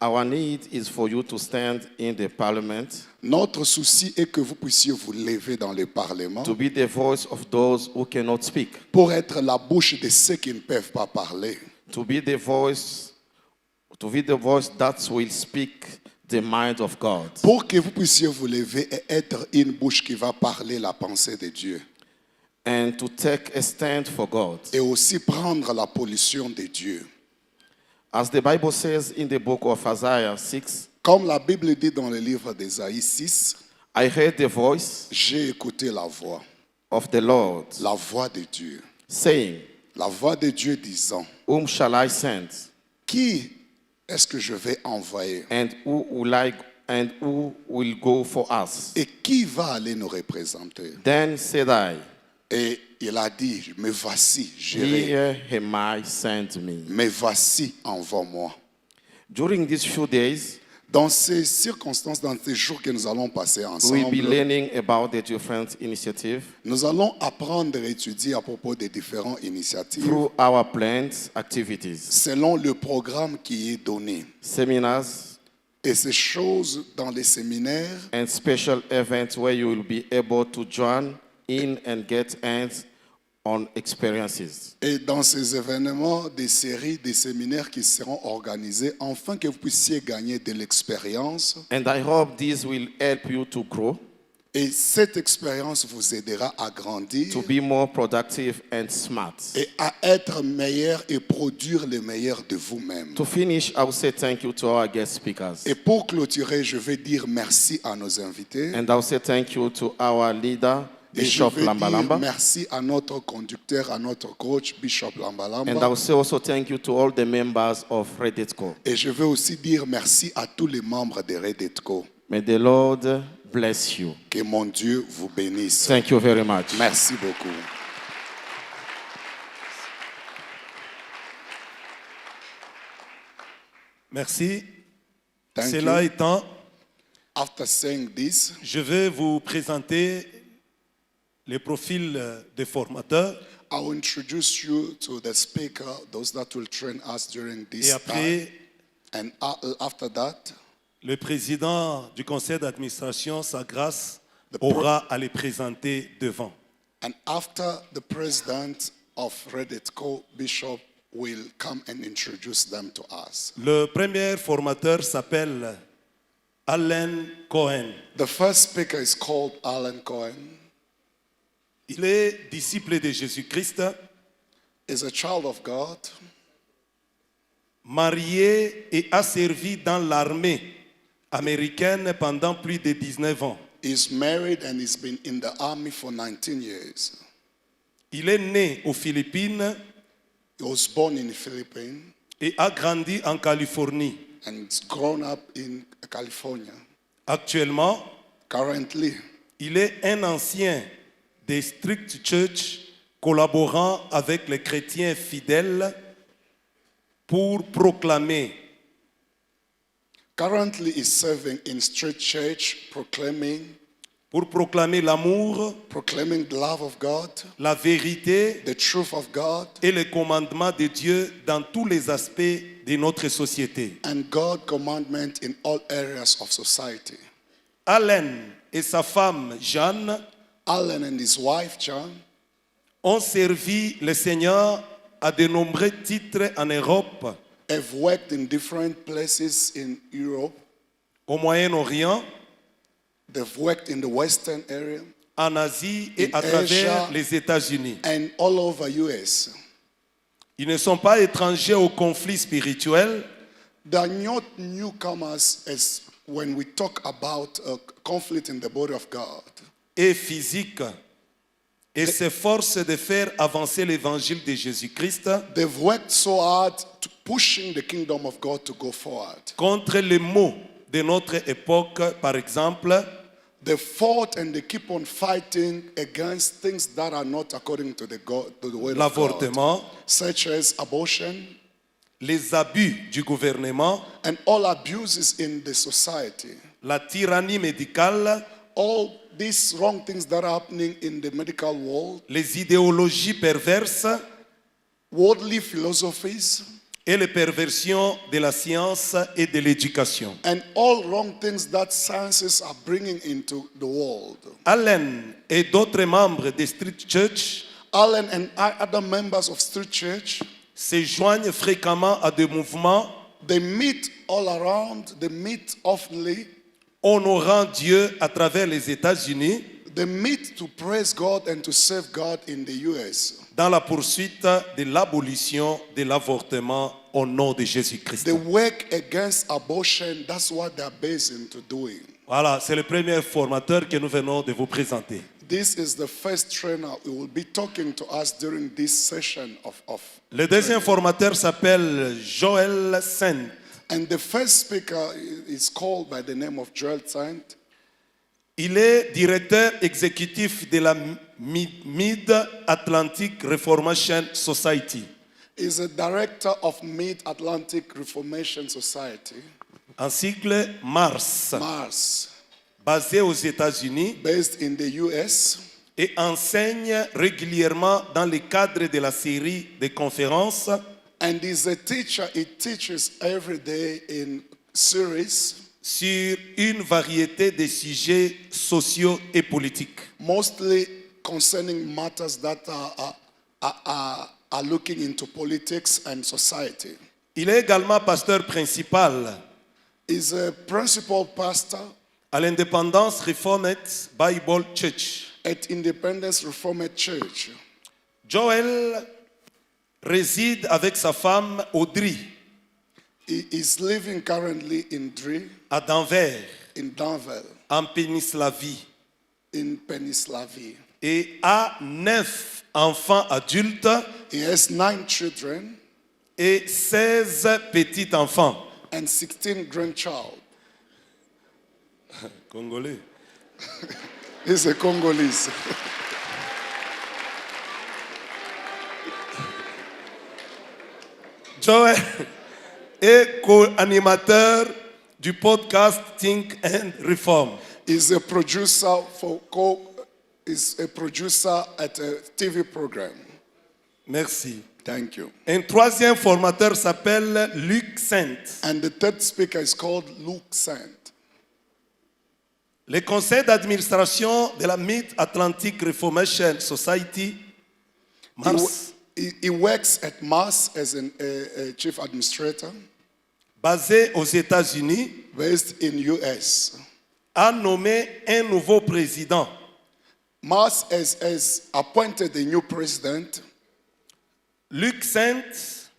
Our need is for you to stand in the parliament, Notre souci est que vous puissiez vous lever dans le Parlement to be the voice of those who cannot speak, pour être la bouche de ceux qui ne peuvent pas parler. to be the voice that will speak the mind of God. pour que vous puissiez vous lever et être une bouche qui va parler la pensée de Dieu. And to take a stand for God. Et aussi prendre la pollution de Dieu. As the Bible says in the book of Isaiah 6, Comme la Bible dit dans le livre d'Ésaïe 6, I heard the voice j'ai écouté la voix de Dieu. saying, La voix de Dieu disant, whom shall I send? qui est-ce que je vais envoyer? And who will go for us? Et qui va aller nous représenter? Then said I, Et il a dit, me voici, j'irai. here am I, send me. Me voici, envoie-moi. During these few days, Dans ces circonstances, dans ces jours que nous allons passer we'll be ensemble, learning about the different initiatives nous allons apprendre et étudier à propos des différentes initiatives through our planned activities, selon le programme qui est donné. seminars, Et ces choses dans les séminaires and special events where you will be able to join in and get hands on experiences. et dans ces événements, des séries, des séminaires qui seront organisés afin que vous puissiez gagner de l'expérience. And I hope this will help you to grow, Et cette expérience vous aidera à grandir to be more productive and smart. et à être meilleur et produire le meilleur de vous-même. To finish, I will say thank you to our guest speakers. Et pour clôturer, je vais dire merci à nos invités. And I will say thank you to our leader, Et je Bishop vais Lamba dire Lamba. merci à notre conducteur, à notre coach, Bishop Lamba And I Lamba. will say also thank you to all the members of Redetco. Et je veux aussi dire merci à tous les membres de Redetco. May the Lord bless you. Que mon Dieu vous bénisse. Thank you very much. Merci beaucoup. Merci. Thank Cela you. étant, After saying this, je vais vous présenter les profils des formateurs. I will introduce you to the speaker, those that will train us during Et this après, time. And after that, le président du conseil d'administration, Sa Grâce, aura à les présenter devant. and after the president of Redetco, Bishop, will come and introduce them to us. Le premier formateur s'appelle Allen Cohen. The first speaker is called Alan Cohen. Il est disciple de Jésus-Christ, Is a child of God, marié et a servi dans l'armée américaine pendant plus de 19 ans. is married and has been in the army for 19 years. Il est né aux Philippines He was born in the Philippines et a grandi en Californie. and has grown up in California. Actuellement, Currently, il est un ancien des Strict Church collaborant avec les chrétiens fidèles pour proclamer currently is serving in Street Church, proclaiming l'amour, the love of God, la vérité the truth of God, et les commandements de Dieu dans tous les aspects de notre société. and God's commandment in all areas of society. Allen et sa femme Jeanne Alan and his wife, John, ont servi le Seigneur à de nombreux titres en Europe, have worked in different places in Europe. au Moyen-Orient, They've worked in the Western area en Asie et In à travers Asia. les États-Unis. and all over US. Ils ne sont pas étrangers au conflit spirituel, They are not newcomers as when we talk about a conflict in the body of God. et physique et s'efforcent de faire avancer l'évangile de Jésus-Christ They've worked so hard to pushing the kingdom of God to go forward. contre les maux de notre époque, par exemple, They fought and they keep on fighting against things that are not according to the word of God, l'avortement, such as abortion les abus du gouvernement, and all abuses in the society. la tyrannie médicale, All these wrong things that are happening in the medical world, les idéologies perverses worldly philosophies, et les perversions de la science et de l'éducation. and all wrong things that sciences are bringing into the world. Allen et d'autres membres de Street Church Alan and other members of Street Church se joignent fréquemment à des mouvements They meet all around, they meet oftenly, honorant Dieu à travers les États-Unis they meet to praise God and to serve God in the US. dans la poursuite de l'abolition de l'avortement au nom de Jésus-Christ. They work against abortion, that's what they're based into doing. Voilà, c'est le premier formateur que nous venons de vous présenter. This is the first trainer who will be talking to us during this session of Le deuxième formateur s'appelle Joel Saint. and the first speaker is called by the name of Joel Saint. Il est directeur exécutif de la Mid-Atlantic Reformation Society, He's a director of Mid-Atlantic Reformation Society, en sigle MARS, MARS, basé aux États-Unis based in the US, et enseigne régulièrement dans le cadre de la série de conférences and he's a teacher. He teaches every day in series, sur une variété de sujets sociaux et politiques. mostly concerning matters that are looking into politics and society. Il est également pasteur principal He's a principal pastor à l'Independence Reformed Bible Church. at Independence Reformed Church. Joel réside avec sa femme Audrey He is living currently in Dree, à Denver, in Danville, en Péninslavie, in Pennsylvania. et a 9 enfants adultes He has 9 children et 16 petits-enfants. and 16 grandchildren. Congolais. He's a Congolese. Joel est co-animateur du podcast Think and Reform. He's a producer is a producer at a TV program. Merci. Thank you. Un troisième formateur s'appelle Luc Saint. And the third speaker is called Luke Sant. Le conseil d'administration de la Mid-Atlantic Reformation Society, MARS, He works at MARS as a chief administrator, basé aux États-Unis, based in US. a nommé un nouveau président. MARS has appointed a new president. Luc Saint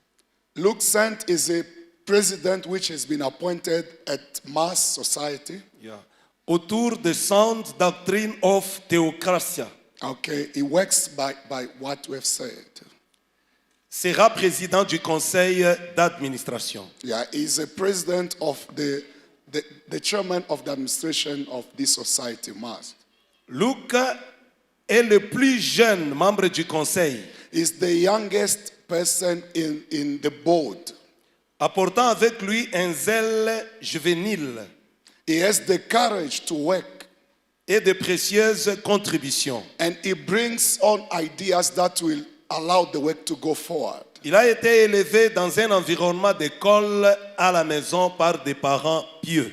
Luke Sant is a president which has been appointed at MARS Society. autour de sound doctrine of theocracia. Okay, he works by what we have said. Sera président du conseil d'administration. Yeah, he's a president of the chairman of the administration of this society, MARS. Luc est le plus jeune membre du conseil, He's the youngest person in the board. apportant avec lui un zèle juvénile He has the courage to work, et de précieuses contributions. and he brings on ideas that will allow the work to go forward. Il a été élevé dans un environnement d'école à la maison par des parents pieux.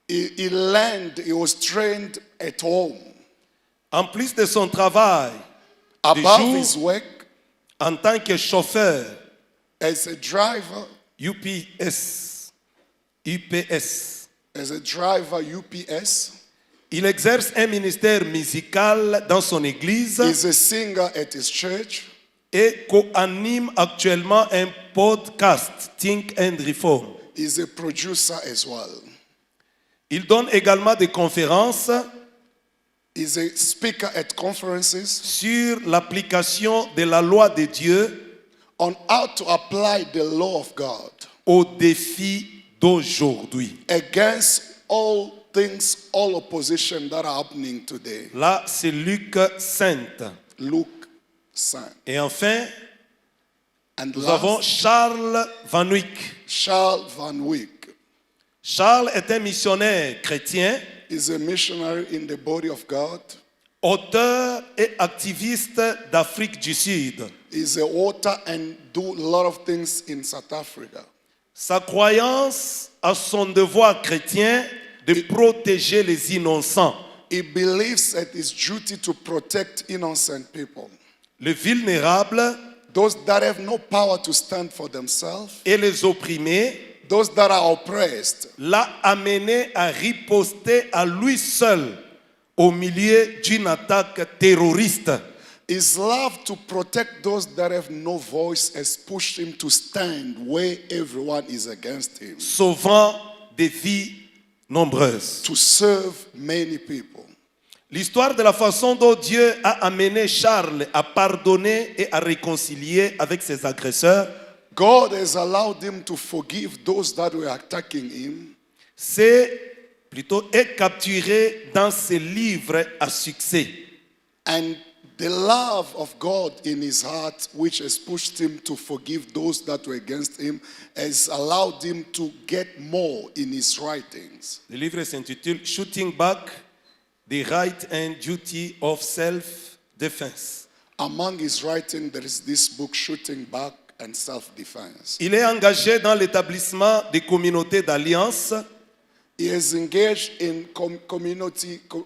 He learned, he was trained at home. En plus de son travail Above jour, his work en tant que chauffeur as a driver, UPS, as a driver UPS, il exerce un ministère musical dans son église he's a singer at his church, et co-anime actuellement un podcast, Think and Reform. he's a producer as well. Il donne également des conférences He's a speaker at conferences sur l'application de la loi de Dieu on how to apply the law of God aux défis d'aujourd'hui. against all things, all opposition that are happening today. Là, c'est Luc Saint. Luke Sant. Et enfin, And nous last, avons Charles Van Wyck. Charles Van Wyck Charles est un missionnaire chrétien, is a missionary in the body of God. auteur et activiste d'Afrique du Sud. He's a author and do a lot of things in South Africa. Sa croyance à son devoir chrétien de protéger les innocents, He believes that it's duty to protect innocent people, les vulnérables those that have no power to stand for themselves, et les opprimés those that are oppressed, l'a amené à riposter à lui seul au milieu d'une attaque terroriste. his love to protect those that have no voice has pushed him to stand where everyone is against him, Sauvant des vies nombreuses. to serve many people. L'histoire de la façon dont Dieu a amené Charles à pardonner et à réconcilier avec ses agresseurs, God has allowed him to forgive those that were attacking him, est capturé dans ses livres à succès. and the love of God in his heart, which has pushed him to forgive those that were against him, has allowed him to get more in his writings. Le livre s'intitule Shooting Back the Right and Duty of Self-Defense. Among his writing, there is this book, Shooting Back and Self-Defense. Il est engagé dans l'établissement des communautés d'alliance He is engaged in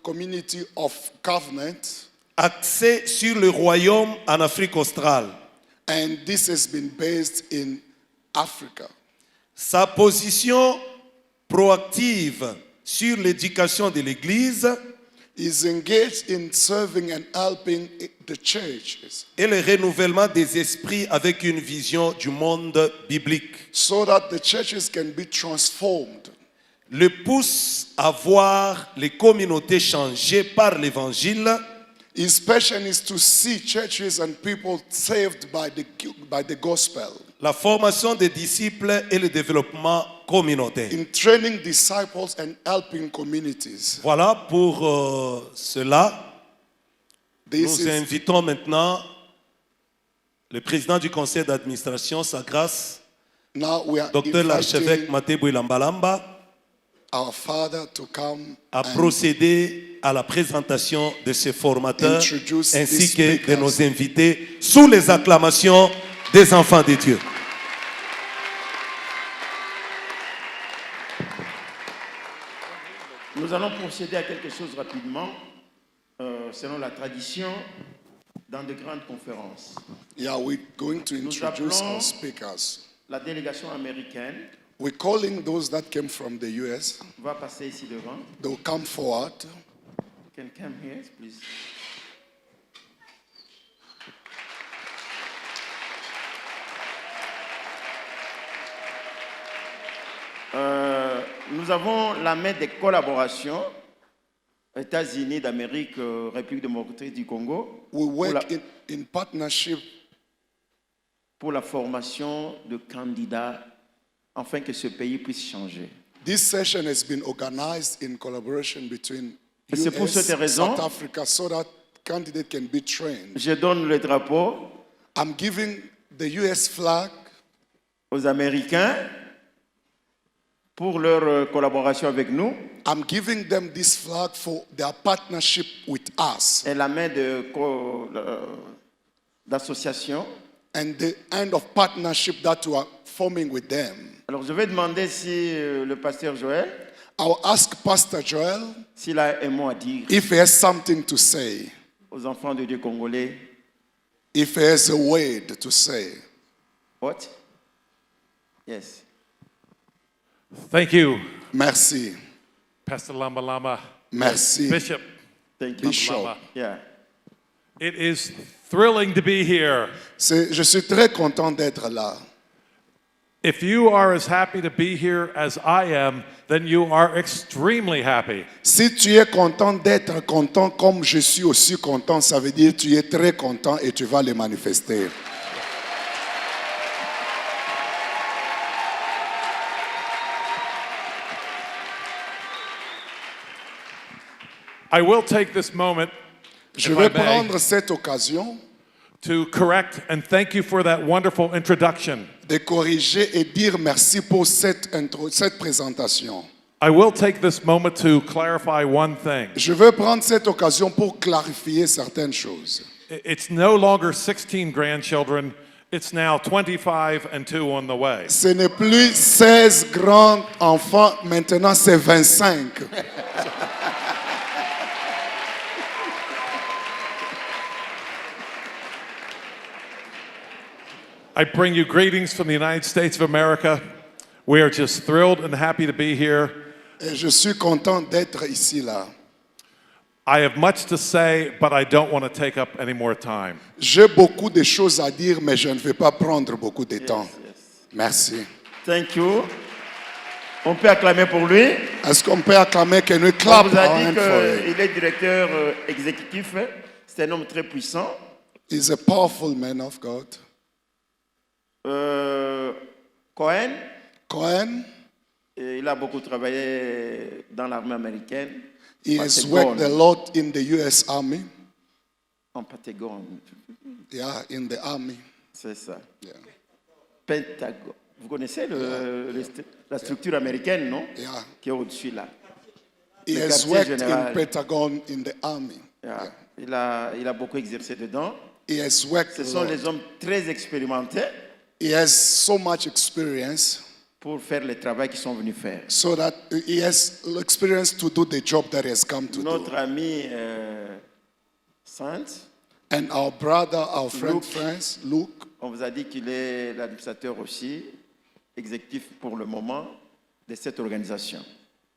community of covenant, axées sur le royaume en Afrique australe. and this has been based in Africa. Sa position proactive sur l'éducation de l'Église He is engaged in serving and helping the churches et le renouvellement des esprits avec une vision du monde biblique. so that the churches can be transformed. Le pousse à voir les communautés changées par l'Évangile His passion is to see churches and people saved by the gospel, la formation des disciples et le développement communautaire. in training disciples and helping communities. Voilà pour cela. This Nous is, invitons maintenant le président du conseil d'administration, Sa Grâce, now we are Dr l'archevêque inviting Matebo Ilambalamba, our Father to come à and procéder à la présentation de ces formateurs introduce ainsi these que de speakers. nos invités sous les acclamations des enfants de Dieu. Nous allons procéder à quelque chose rapidement, selon la tradition, dans de grandes conférences. Yeah, we're going to introduce appelons- our speakers. La délégation américaine We're calling those that came from the US. va passer ici devant. They'll come forward. Can come here, please. Nous avons la main des collaborations, États-Unis d'Amérique, République démocratique du Congo, We work Hola. in partnership pour la formation de candidats afin que ce pays puisse changer. This session has been organized in collaboration between Et c'est pour US, cette raison- South Africa, so that candidates can be trained. Je donne le drapeau I'm giving the US flag aux Américains pour leur collaboration avec nous I'm giving them this flag for their partnership with us et la main d'association. and the end of partnership that we are forming with them. Alors je vais demander si le pasteur Joël, I'll ask Pastor Joel s'il a un mot à dire if he has something to say, aux enfants de Dieu congolais. if he has a word to say. What? Yes. Thank you, Merci. Pastor Lamba Lamba, Merci. Bishop. Thank you. Bishop. Yeah. It is thrilling to be here. Je suis très content d'être là. If you are as happy to be here as I am, then you are extremely happy. Si tu es content d'être content comme je suis aussi content, ça veut dire que tu es très content et tu vas le manifester. I will take this moment, Je if vais I may, prendre cette occasion to correct and thank you for that wonderful introduction. de corriger et dire merci pour cette présentation. I will take this moment to clarify one thing. Je veux prendre cette occasion pour clarifier certaines choses. It's no longer 16 grandchildren, it's now 25 and 2 on the way. Ce n'est plus 16 grands enfants, maintenant c'est 25. I bring you greetings from the United States of America, We are just thrilled and happy to be here. Et je suis content d'être ici là. I have much to say, but I don't want to take up any more time. J'ai beaucoup de choses à dire, mais je ne vais pas prendre beaucoup de temps. Merci. Thank you. On peut acclamer pour lui. Est-ce qu'on peut acclamer que nous On clap vous a our dit hand for him? qu'il est directeur exécutif. C'est un homme très puissant. He's a powerful man of God. Cohen, Cohen, et il a beaucoup travaillé dans l'armée américaine. he has Pentagon. worked a lot in the U.S. Army. En Pentagone, Yeah, in the army. c'est ça. Yeah. Pentagone. Vous connaissez la structure américaine, non? Yeah. Qui est au-dessus là. He Le has quartier worked général. in Pentagon in the army. Yeah. Il a beaucoup exercé dedans. He has worked Ce a sont lot. les hommes très expérimentés He has so much experience pour faire le travail qu'ils sont venus faire. so that he has experience to do the job that he has come to do. Notre ami Saint, And our brother, our friend, Luke. friends, Luke, on vous a dit qu'il est l'administrateur aussi, exécutif pour le moment, de cette organisation.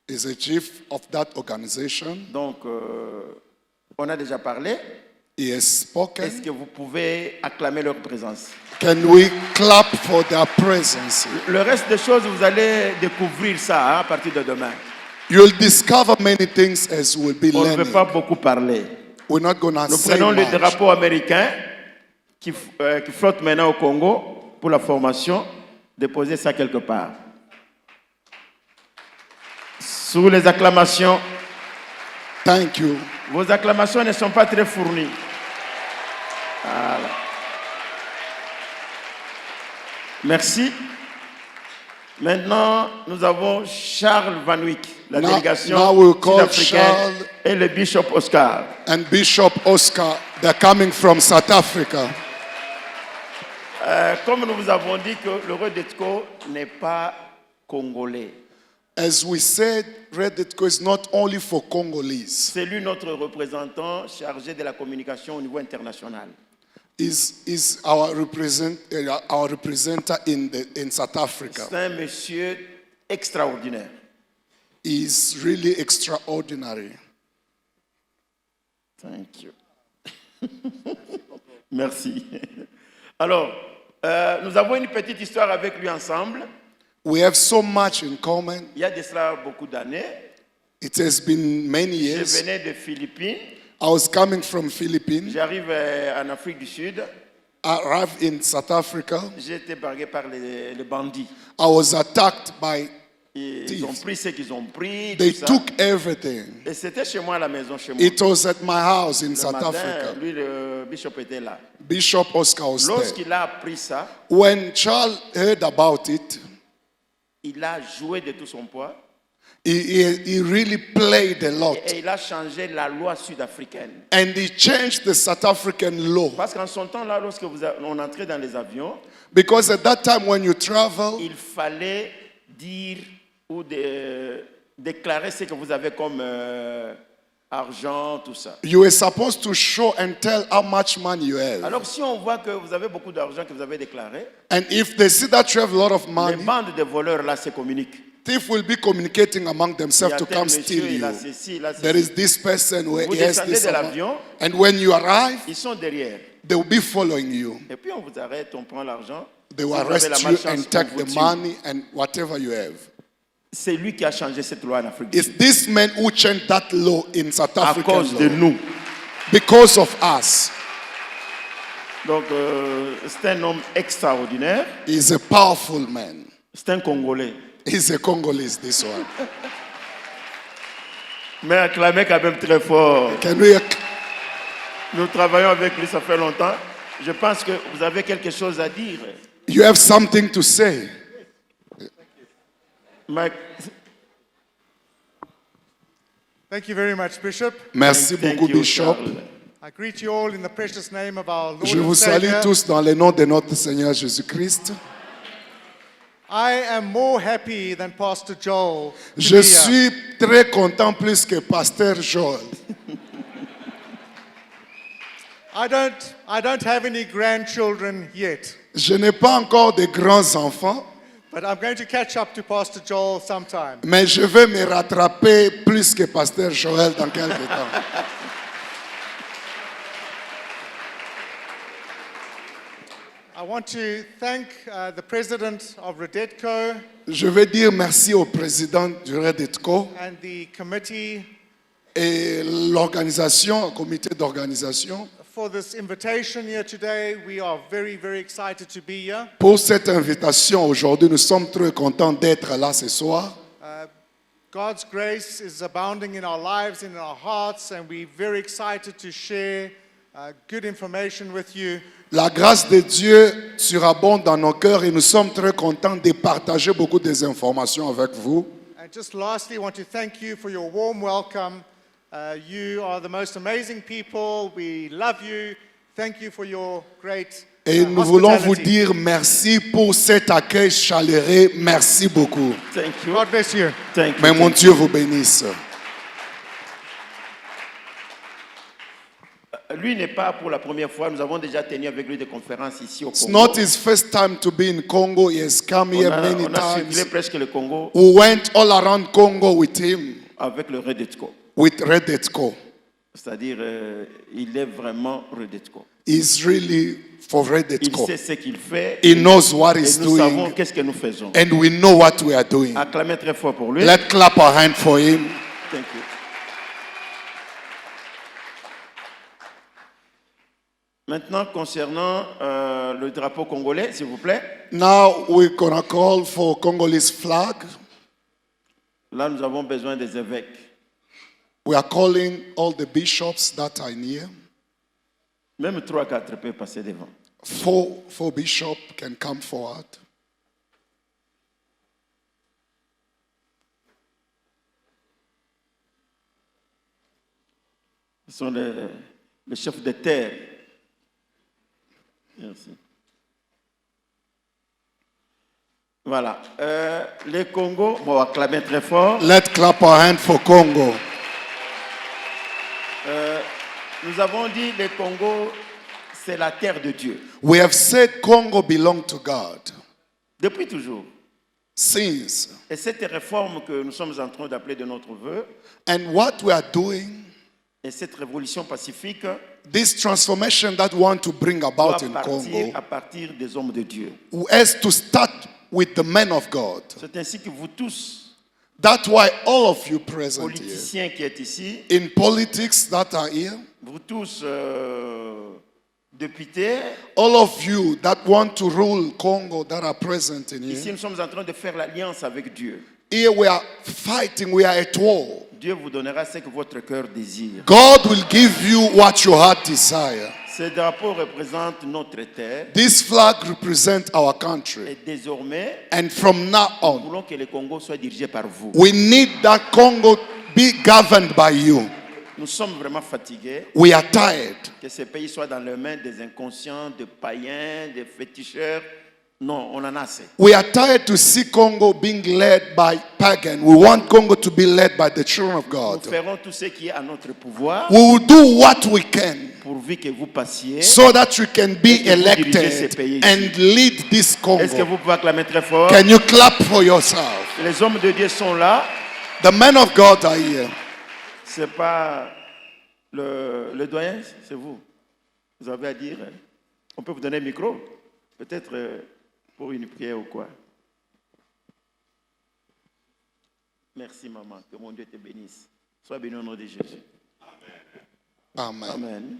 is a chief of that organization. Donc, on a déjà parlé. He has Est-ce spoken. que vous pouvez acclamer leur présence? Can we clap for their presence? Le reste des choses, vous allez découvrir ça hein, à partir de demain. You'll discover many things as we'll be On ne veut learning. pas beaucoup parler. We're not going to Nous say prenons le much. drapeau américain qui flotte maintenant au Congo pour la formation, déposer ça quelque part. Sous les acclamations, Thank you. vos acclamations ne sont pas très fournies. Voilà. Merci. Maintenant, nous avons Charles Van Wyck, la Now délégation we'll call sud-africaine Charles et le bishop Oscar. and Bishop Oscar. They're coming from South Africa. Comme nous vous avons dit que le roi d'Etco n'est pas congolais. As we said, Reditco is not only for Congolese. C'est lui notre représentant chargé de la communication au niveau international. Is our representative in South Africa. C'est un monsieur extraordinaire. Is really extraordinary. Thank you. Merci. Alors, nous avons une petite histoire avec lui ensemble. We have so much in common. Il y a de cela beaucoup d'années. It has been many Je years. venais de Philippines. I was coming from Philippines. J'arrive en Afrique du Sud. I arrived in South Africa. J'ai été bargué par les bandits. I was attacked by Ils ont pris ce qu'ils ont pris. They tout ça. took everything. Et c'était chez moi à la maison, chez moi. It was at my house in Le South matin, Africa. lui, le bishop était là. Bishop Oscar was there. Lorsqu'il a appris ça, When Charles heard about it, il a joué de tout son poids he really played a lot. et il a changé la loi sud-africaine. And he changed the South African law. Parce qu'en son temps, là, lorsque on entrait dans les avions, Because at that time when you travel, il fallait dire ou déclarer ce que vous avez comme argent, tout ça. you were supposed to show and tell how much money you have. Alors si on voit que vous avez beaucoup d'argent que vous avez déclaré, And if they see that you have a lot of les money, bandes de voleurs là se communiquent. thief will be communicating among Il y themselves a to tel come monsieur, steal il you. a ceci, il a There ceci. is this person where Vous he has descendez this de amount. l'avion, And when you arrive, ils sont derrière. they will be following you. Et puis on vous arrête, on prend l'argent. They Si will vous avez la arrest you malchance, and on take vous the tue. money and whatever you have. C'est lui qui a changé cette loi en Afrique du It's Sud. this man who changed that law in South À African cause de law. nous. Because of us. Donc c'est un homme extraordinaire. He's a powerful man. C'est un Congolais. He's a Congolese, this one. Mais acclamé quand même très fort. Can we Nous travaillons avec lui, ça fait longtemps. Je pense que vous avez quelque chose à dire. you have something to say? Mike, Thank you very much, Bishop. Merci thank beaucoup, you, Bishop. Charles. I greet you all in the precious name of our Lord Je and vous salue Savior. tous dans le nom de notre Seigneur Jésus-Christ. I am more happy than Pastor Joel to Je be here. suis très content plus que Pasteur Joel. I don't have any grandchildren yet, Je n'ai pas encore de grands-enfants, But I'm going to catch up to Pastor Joel sometime. Mais je vais me rattraper plus que Pasteur Joël dans quelques temps. I want to thank the president of Redetco Je vais dire merci au président du Redetco and the committee et l'organisation, le comité d'organisation, for this invitation here today. We are very, very excited to be here. pour cette invitation aujourd'hui. Nous sommes très contents d'être là ce soir. God's grace is abounding in our lives and in our hearts, and we're very excited to share good information with you. La grâce de Dieu surabonde dans nos cœurs et nous sommes très contents de partager beaucoup des informations avec vous. And just lastly, I want to thank you for your warm welcome. You are the most amazing people. We love you. Thank you for your great Et nous voulons vous hospitality. dire merci pour cet accueil chaleureux. Merci beaucoup. Thank you. God bless you. Thank you. Mais mon Dieu vous bénisse. Lui n'est pas pour la première fois. Nous avons déjà tenu avec lui des conférences ici au It's Congo. not his first time to be in Congo. He has come here many On a circulé times. presque le Congo We went all around Congo with him, avec le Redetco. with Redetco. C'est-à-dire, il est vraiment Redetco. He's really for Il Redetco. sait ce qu'il fait. He knows what Et he's nous savons doing, qu'est-ce que nous faisons. and we know what we are doing. Acclamez très fort pour lui. Let's clap our hand for him. Thank you. Maintenant, concernant le drapeau congolais, s'il vous plaît. Now we're gonna call for Congolese flag. Là, nous avons besoin des évêques. We are calling all the bishops that are in here. Même 3-4 peuvent passer devant. Four bishops can come forward. Ce sont les chefs de terre. Merci. Voilà. Les Congo, bon, on va acclamer très fort. Let's clap our hand for Congo. Nous avons dit le Congo, c'est la terre de Dieu. We have said Congo belongs to God Depuis toujours. since. Et cette réforme que nous sommes en train d'appeler de notre vœu, And what we are doing, et cette révolution pacifique, this transformation that we want to bring doit about in partir Congo, à partir des hommes de Dieu. has to start with the men of God. C'est ainsi que vous tous, That's why all of you present here, politiciens qui êtes ici, in politics that are here, vous tous députés, all of you that want to rule Congo that are present in ici here, nous sommes en train de faire l'alliance avec Dieu. here we are fighting, we are at war. Dieu vous donnera ce que votre cœur désire. God will give you what your heart desire. Ce drapeau représente notre terre This flag represents our country. et désormais, And from now nous on, voulons que le Congo soit dirigé par vous. we need that Congo be governed by you. Nous sommes vraiment fatigués We are tired. que ce pays soit dans les mains des inconscients, des païens, des féticheurs. Non, on en a assez. We are tired to see Congo being led by pagan. We want Congo to be led by the children of Nous God. ferons tout ce qui est à notre pouvoir We will do what we can pourvu que vous passiez. so that you can be Et que vous dirigez ces elected pays and lead this Est-ce que Congo. vous pouvez acclamer très fort? Can you clap for yourself? Les hommes de Dieu sont là. The men of God are here. C'est pas le doyen, c'est vous. Vous avez à dire. On peut vous donner le micro? Peut-être pour une prière ou quoi? Merci maman, que mon Dieu te bénisse. Sois béni au nom de Jésus. Amen. Amen.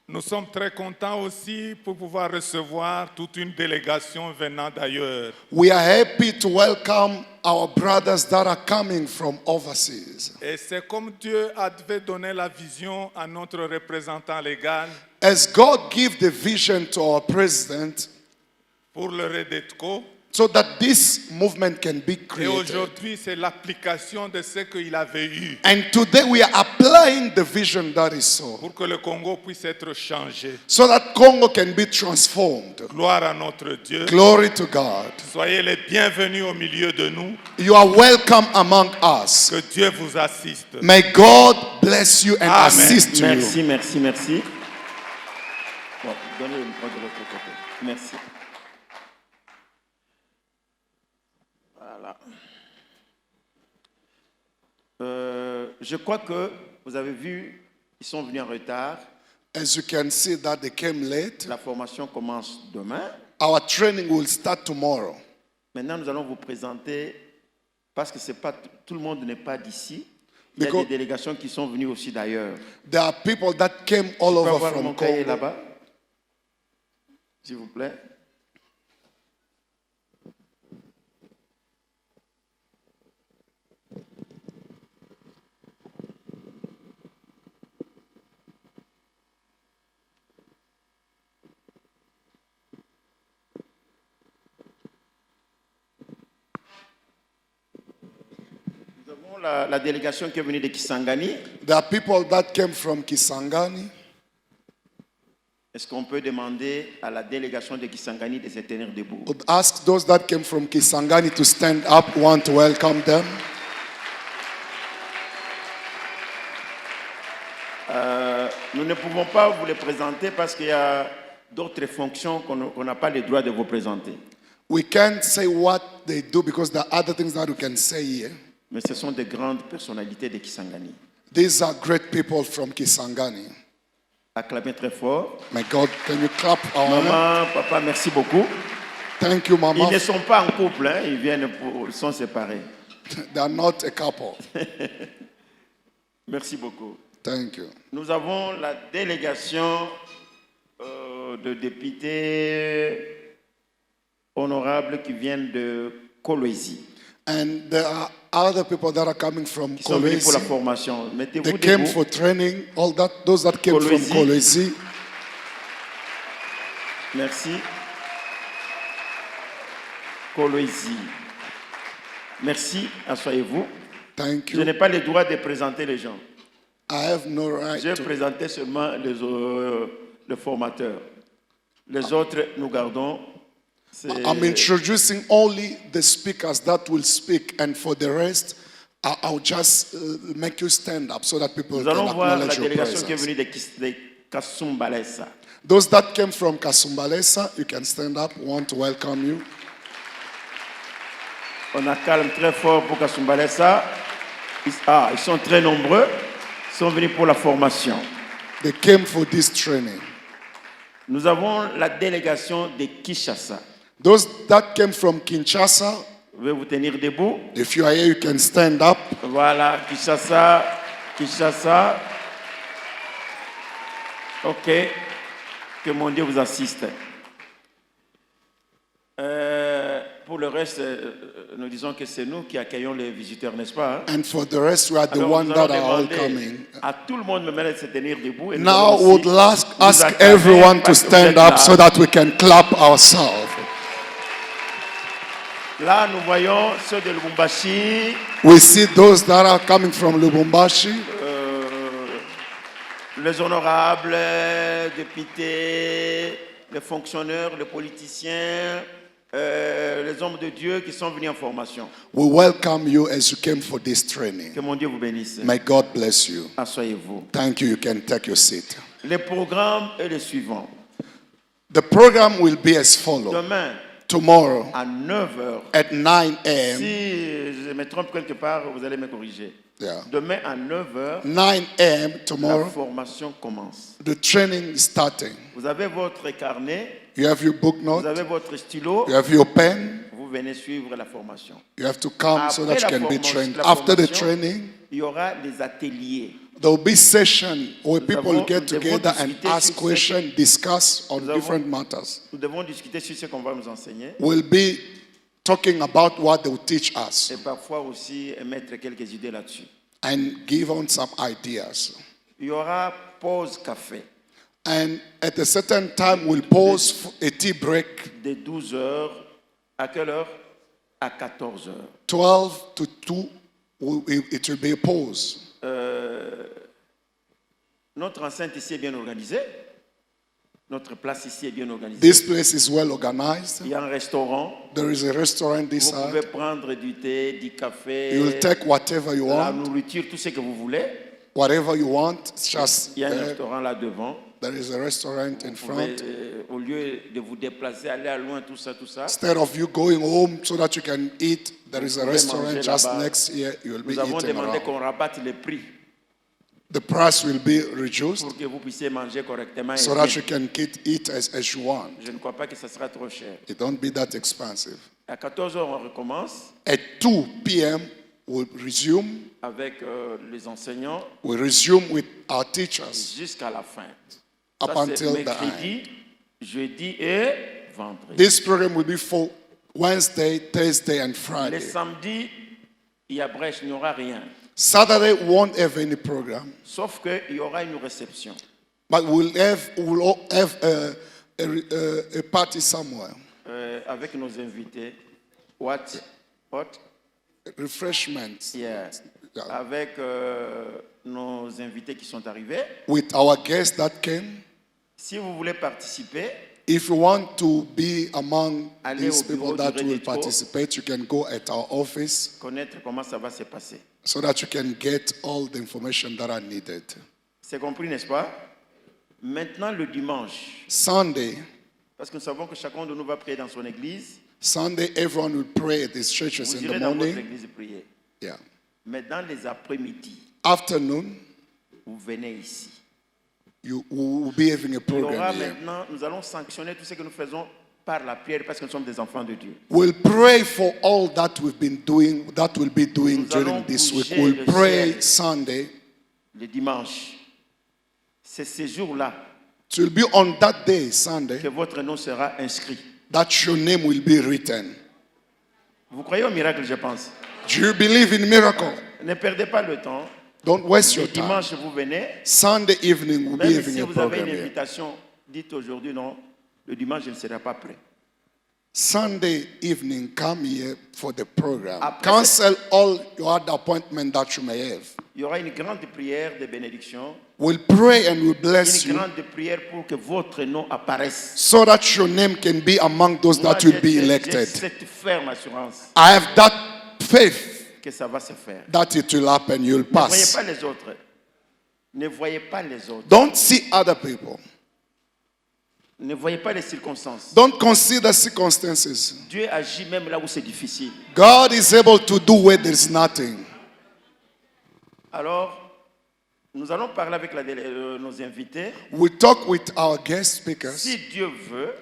Nous sommes très contents aussi pour pouvoir recevoir toute une délégation venant d'ailleurs. We are happy to welcome our brothers that are coming from overseas. Et c'est comme Dieu avait donné la vision à notre représentant légal As God gave the vision to our president pour le Redetco. so that this movement can be Et created. aujourd'hui, c'est l'application de ce qu'il avait eu And today we are applying the vision that is so, pour que le Congo puisse être changé. so that Congo can be transformed. Gloire à notre Dieu. Glory to God. Soyez les bienvenus au milieu de nous. You are welcome among us. Que Dieu vous assiste. May God bless you and Amen. assist you. Merci, merci, merci. Bon, donnez le micro de l'autre côté. Merci. Voilà. Je crois que vous avez vu, ils sont venus en retard. As you can see that they came late. La formation commence demain. Our training will start tomorrow. Maintenant, nous allons vous présenter, parce que c'est pas, tout le monde n'est pas d'ici. Il y a des délégations qui sont venues aussi d'ailleurs. There are people that came all Je peux over avoir mon from cahier Congo. là-bas, s'il vous plaît. Nous avons la délégation qui est venue de Kisangani. There are people that came from Kisangani. Est-ce qu'on peut demander à la délégation de Kisangani de se tenir debout? Would ask those that came from Kisangani to stand up. We want to welcome them. Nous ne pouvons pas vous les présenter parce qu'il y a d'autres fonctions qu'on n'a pas le droit de vous présenter. We can't say what they do because there are other things that we can say here. Mais ce sont de grandes personnalités de Kisangani. These are great people from Kisangani. Acclamez très fort. My God, can you clap our honor? Maman, papa, merci beaucoup. Thank you, Ils Mama. ne sont pas en couple, hein, ils sont séparés. They are not a couple. Merci beaucoup. Thank you. Nous avons la délégation de députés honorables qui viennent de Kolwezi. And there are other people that are coming from Qui sont venus pour la Kolwezi. formation. They Mettez-vous came debout. for training. All that, those that came from Kolwezi. Kolwezi. Merci. Kolwezi. Merci, asseyez-vous. Thank Je n'ai you. pas le droit de présenter les gens. I have no right J'ai to. présenté seulement les formateurs. Les autres, nous gardons. C'est- I'm introducing only the speakers that will speak, and for the rest, I'll just make you stand up so that people Nous can allons voir la acknowledge your délégation qui est presence. venue de Kasumbalesa. Those that came from Kasumbalesa, you can stand up. We want to welcome you. On acclame très fort pour Kasumbalesa. Ils sont très nombreux. Ils sont venus pour la formation. They came for this training. Nous avons la délégation de Kinshasa. Those that came from Kinshasa, Vous pouvez vous tenir debout. if you are here, you can stand up. Voilà, Kinshasa, Kinshasa. Ok, que mon Dieu vous assiste. Pour le reste, nous disons que c'est nous qui accueillons les visiteurs, n'est-ce pas? Hein? And for the rest, we are the Alors, ones nous that allons are all demander coming. à tout le monde maintenant de se tenir debout. Et nous Now, allons we would aussi vous ask acclamer everyone to parce que vous stand êtes up là. so that we can clap ourselves. Là, nous voyons ceux de Lubumbashi, We see those that are coming from Lubumbashi, les honorables, députés, les fonctionnaires, les politiciens, les hommes de Dieu qui sont venus en formation. we welcome you as you came for this training. Que mon Dieu vous bénisse. May God bless you. Asseyez-vous. Thank you. You can take your seat. Le programme est le suivant. The program will be as follows. Demain, Tomorrow à 9h, at 9 a.m. si je me trompe quelque part, vous allez me corriger. Yeah. Demain à 9h, 9 a.m. la tomorrow, formation commence. the training is starting. Vous avez votre carnet, You have your book vous note, avez votre stylo, you have your pen, vous venez suivre la formation. you have to come so that you Après can be la trained. formation- After the training, Il y aura des ateliers. there will be session where Nous people avons- get nous devons together and discuter ask sur ce- questions, discuss on Nous avons- different matters. Nous devons discuter sur ce qu'on va nous enseigner We'll be talking about what they will teach us et parfois aussi émettre quelques idées là-dessus. and give on some ideas. Il y aura pause café And at a certain time, we'll pause for a tea break, de 12h. À quelle heure? À 14h. 12 to 2, it will be a pause. Notre enceinte ici est bien organisée. Notre place ici est bien organisée. This place is well organized. Il y a un restaurant. There is a restaurant this Vous pouvez side. prendre du thé, du café, You will take whatever you la want, nourriture, tout ce que vous voulez. whatever you want. It's just Il y a un there. restaurant là devant. There is a restaurant in Vous pouvez, front. au lieu de vous déplacer, aller à loin, tout ça, Instead of you going home so that you can eat, there is a pouvez restaurant manger just là-bas. next here. You will be nous avons eating demandé around. qu'on rabatte les prix The price will be reduced pour que vous puissiez manger correctement. et so bien. that you can eat as you want. Je ne crois pas que ça sera trop cher. It don't be that expensive. À 14h, on recommence At 2 p.m., we'll resume. avec les enseignants We resume with our teachers jusqu'à la fin. up Ça, c'est until the mercredi, jeudi et vendredi. This program will be for Wednesday, Thursday, and Les Friday. samedis, il y a brèche, il n'y aura rien. Saturday won't have any program, Sauf qu'il y aura une réception. but we'll have a party somewhere. Avec nos invités. What? Refreshments. Yeah. Yeah. Avec nos invités qui sont arrivés. With our guests that came. Si vous voulez participer, If you want to be among allez these au people bureau that du will Redetco, participate, you can go at our office connaître comment ça va se passer. so that you can get all the information that are needed. C'est compris, n'est-ce pas? Maintenant, le dimanche, Sunday, parce que nous savons que chacun de nous va prier dans son église, Sunday, everyone will pray at these churches vous in irez the dans votre morning. église prier. Yeah. Mais dans les après-midi, Afternoon, vous venez ici. you will be having a Il y aura program here. maintenant, nous allons sanctionner tout ce que nous faisons par la prière parce que nous sommes des enfants de Dieu. We'll pray for all that we've been doing, that we'll be doing Nous allons during this week. bouger We'll le pray ciel. Sunday. Le dimanche, c'est ce jour-là It will be on that day, Sunday, que votre nom sera inscrit. that your name will be written. Vous croyez au miracle, je pense. Do you believe in miracle? Ne perdez pas le temps. Don't waste Le your time. dimanche, vous venez. Sunday evening, we'll be Même having si a vous avez program une here. invitation, dites aujourd'hui non. Le dimanche, je ne serai pas prêt. Sunday evening, come here for the program. Après, Cancel all your other appointments that you may have. Il y aura une grande prière de bénédiction. We'll pray and we'll bless Une you grande prière pour que votre nom apparaisse. so that your name can be among those Moi, that will be j'ai elected. cette ferme assurance I have that faith que ça va se faire. that it will happen. You'll Ne voyez pass. pas les autres. Ne voyez pas les autres. Don't see other people. Ne voyez pas les circonstances. Don't consider circumstances. Dieu agit même là où c'est difficile. God is able to do where there is nothing. Alors, nous allons parler avec nos invités. We talk with our guest speakers. Si Dieu veut,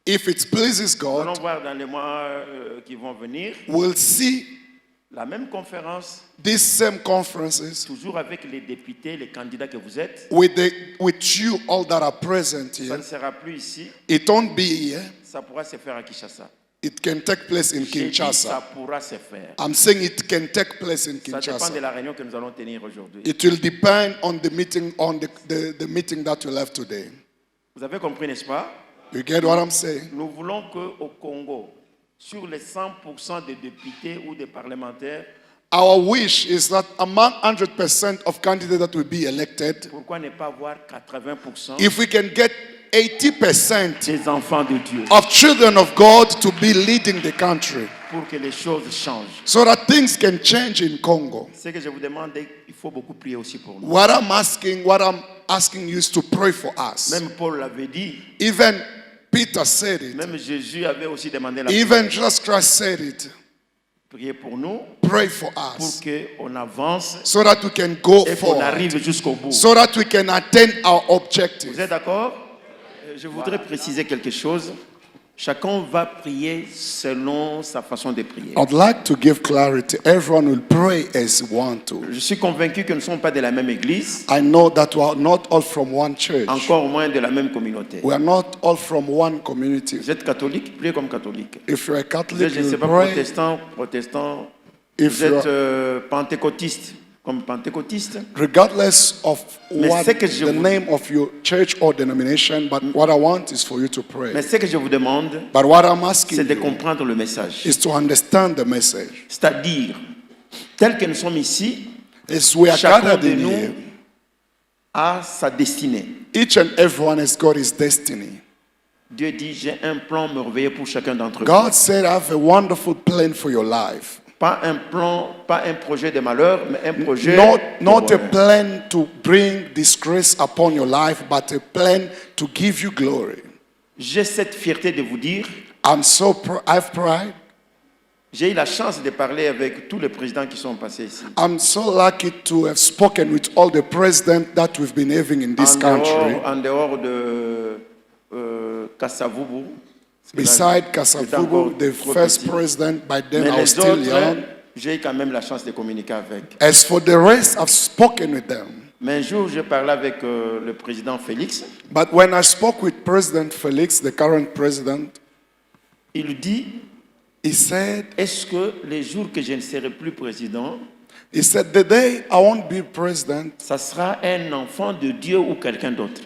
If it pleases nous allons God, voir dans les mois qui vont venir we'll see la même conférence, these same conferences toujours avec les députés, les candidats que vous êtes. with you all that are present Ça here. ne sera plus ici, It won't be here. ça pourra se faire à Kinshasa. It can take place in J'ai dit, ça Kinshasa. pourra se faire. I'm saying it can take place in Ça dépend de Kinshasa. la réunion que nous allons tenir aujourd'hui. It will depend on the meeting, on the meeting that we'll have today. Vous avez compris, n'est-ce pas? You get what I'm saying? Nous voulons qu'au Congo, sur les 100% des députés ou des parlementaires, Our wish is that among 100% of candidates that will be elected, pourquoi ne pas avoir 80% if we can get 80% des enfants de Dieu of children of God to be leading the country pour que les choses changent? so that things can change in Congo. Ce que je vous demande, il faut beaucoup prier aussi pour nous. What I'm asking you is to pray for us. Même Paul l'avait dit, Even Peter said it. même Jésus avait aussi demandé la Even prière. Jesus Christ said it. Prier pour nous, Pray for pour us qu'on avance so that we can go et qu'on forward, arrive jusqu'au bout. so that we can attain our Vous objective. êtes d'accord? Je voudrais préciser quelque chose. Chacun va prier selon sa façon de prier. I'd like to give clarity. Everyone will pray as he wants to. Je suis convaincu que nous ne sommes pas de la même église, I know that we are not all from one church. encore moins de la même communauté. We are not all from one community. Vous êtes catholique, priez comme catholique. If you're a Vous Catholic, êtes, je ne sais you pas, pray. protestant. If Vous êtes you're, pentecôtiste, comme pentecôtiste. regardless of Mais what ce que je the vous- name of your church or denomination, but what I want is for you to pray. Mais ce que je vous demande, But what I'm asking c'est de you comprendre le message. is to understand the message. C'est-à-dire, tel que nous sommes ici, As we are chacun gathered de in nous here, a sa destinée. each and everyone has got his destiny. Dieu dit, j'ai un plan merveilleux pour chacun d'entre vous. God said, I have a wonderful plan for your life. Pas un plan, pas un projet de malheur, mais un projet Not de a bonheur. plan to bring disgrace upon your life, but a plan to give you glory. J'ai cette fierté de vous dire, I have pride. j'ai eu la chance de parler avec tous les présidents qui sont passés ici. I'm so lucky to have spoken with all the presidents that we've been having in this country. En dehors de Kassavubu. Beside J'étais Kasavubu, encore the trop first petit. president, by then Mais I was les still young. autres, j'ai eu quand même la chance de communiquer avec. As for the rest, I've spoken with them. Mais un jour, j'ai parlé avec le président Félix. But when I spoke with President Felix, the current president, Il dit, he said, est-ce que les jours que je ne serai plus président, the day I won't be president, ça sera un enfant de Dieu ou quelqu'un d'autre?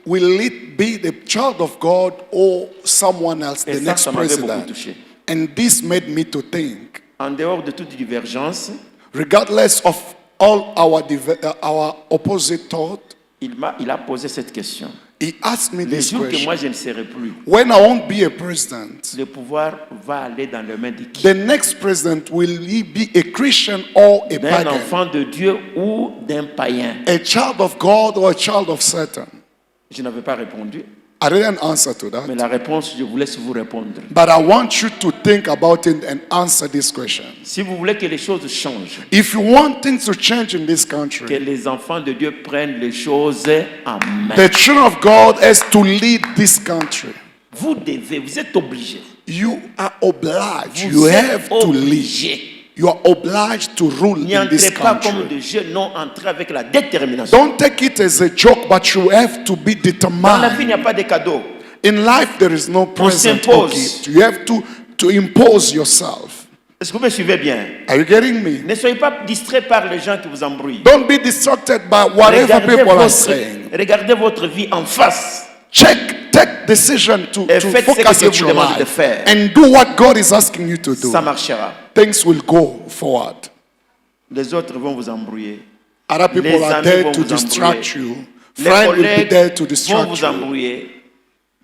will it be the child of God or someone else, Et the ça, next ça m'avait beaucoup president? touché. And this made me to think, En dehors de toute divergence, regardless of all our opposite thought, il a posé cette question. he asked me Les this jours que question. moi je ne serai plus, When I won't be a president, le pouvoir va aller dans les mains de qui? the next president, will he be a Christian or a D'un pagan? enfant de Dieu ou d'un païen? A child of God or a child of Satan? Je n'avais pas répondu, I didn't answer to mais that. la réponse, je vous laisse vous répondre. But I want you to think about it and answer this question. Si vous voulez que les choses changent, If you want things to change in this que country, les enfants de Dieu prennent les choses en main. the children of God has to lead this country. Vous êtes obligés. You are obliged. Vous You êtes have to lead. obligés. You are obliged to rule N'y in this entrez pas comme country. des jeux, non, entrez avec la détermination. Don't take it as a joke, but you have to be Dans la vie, il n'y a determined. pas de cadeaux. In life, there is no present or s'impose. gift. You have to impose yourself. Est-ce que vous me suivez bien? Are you getting me? Ne soyez pas distraits par les gens qui vous embrouillent. Don't be distracted by whatever people are saying. Regardez votre vie en face. Take decision to Et faites ce que focus Dieu at vous your demande de life faire. and do what God is asking you to do. Ça marchera. Things will go forward. Les autres vont vous embrouiller. Other Les people are amis there vont to vous distract embrouiller. you. Les Friends will be collègues there to vont distract vous you. embrouiller.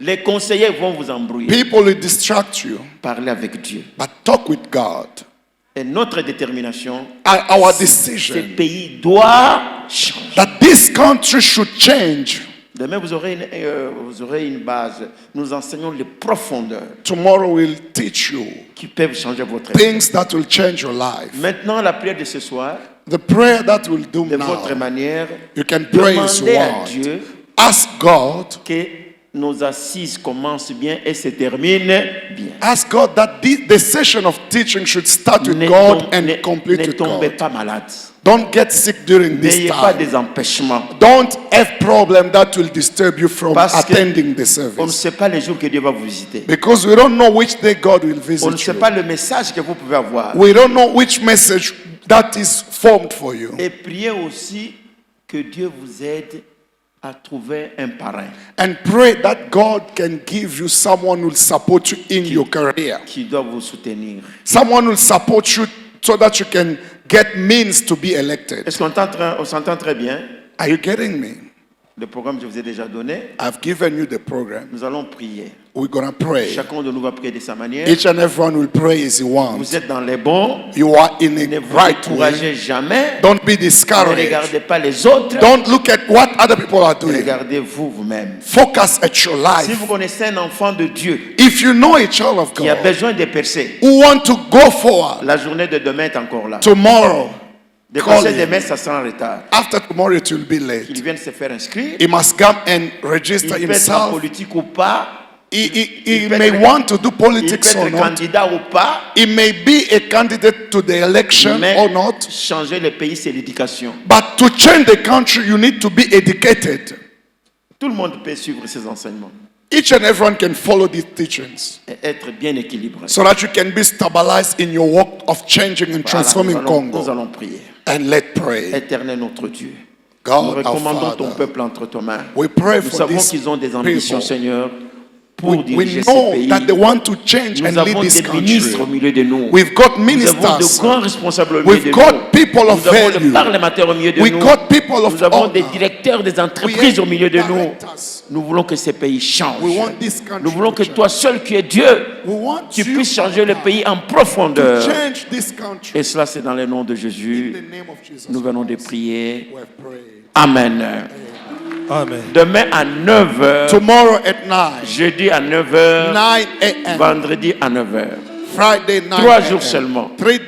Les conseillers vont vous embrouiller. People will distract you. Parlez avec Dieu. But talk with God. Et notre détermination, Our ce decision pays doit changer. that this country should change. Demain, vous aurez une base. Nous enseignons les profondeurs Tomorrow we'll teach you qui peuvent changer votre vie. things that will change your life. Maintenant, la prière de ce soir, The prayer that we'll do de votre now, manière, you can pray His demandez à word. Dieu Ask God. que nos assises commencent bien et se terminent bien. Ask God that the session of teaching should start with Ne God tom- and ne- complete ne with tombez God. pas malade. Don't get sick during this N'ayez pas time. des empêchements. Don't have problem that will disturb you from Parce que attending the on ne service. sait pas les jours que Dieu va vous visiter. Because we don't know which day God will On ne visit sait you. pas le message que vous pouvez avoir. We don't know which message that is formed for you. Et priez aussi que Dieu vous aide à trouver un parrain And pray that God can give you someone who will support you in your career. qui doit vous soutenir. Someone who will support you so that you can get means to be elected. Est-ce qu'on s'entend très bien? Are you getting me? Le programme que je vous ai déjà donné. I've given you the program. Nous allons prier. We're going to pray. Chacun de nous va prier de sa manière. Each and everyone will pray as he wants. Vous êtes dans les bons. You are in Ne a vous right découragez way. jamais. Don't be Ne discouraged. regardez pas les autres. Don't look at what other people are doing. Regardez-vous vous-même. Focus at your Si life. vous connaissez un enfant de Dieu If you know a child of qui a God besoin de percer, who want to go forward la journée de demain est encore là. tomorrow, De call passer him. demain, ça sera en retard. After tomorrow, it will be late. Qu'il vienne se faire inscrire. He must come and Il register peut être en himself. politique ou pas. He peut may être- want to do Il peut politics or être not. candidat ou pas. He may be a candidate to the election Mais or not. changer le pays, c'est l'éducation. But to change the country, you need to be educated. Tout le monde peut suivre ces enseignements Each and everyone can follow these teachings et être bien équilibré. so that you can be stabilized in your work of changing and Voilà, transforming nous Congo. allons prier. And let's pray. Éternel notre Dieu, nous God, our recommandons ton Father, peuple entre tes mains. we pray Nous for savons these qu'ils ont des ambitions, people. Seigneur, pour We diriger ce know pays. that they want to change Nous and avons lead this des ministres au country. milieu de nous. We've got Nous avons de ministers. grands responsables au milieu We've de got nous. people of Nous avons des value. parlementaires au milieu de We nous. got people of Nous avons honor. des directeurs des We entreprises au have milieu de nous. directors. Nous voulons que ce pays change. We want this country Nous voulons to que toi seul qui es Dieu, We want tu you puisses changer le pays en profondeur. to change this country. Et cela c'est dans le nom de In Jésus. the name of Jesus Nous venons de Christ, prier. we have prayed. Amen. Amen. Demain à 9h, Tomorrow at 9, jeudi à 9h, 9 a.m., vendredi à 9h. Friday 9 3 a.m. jours seulement. 3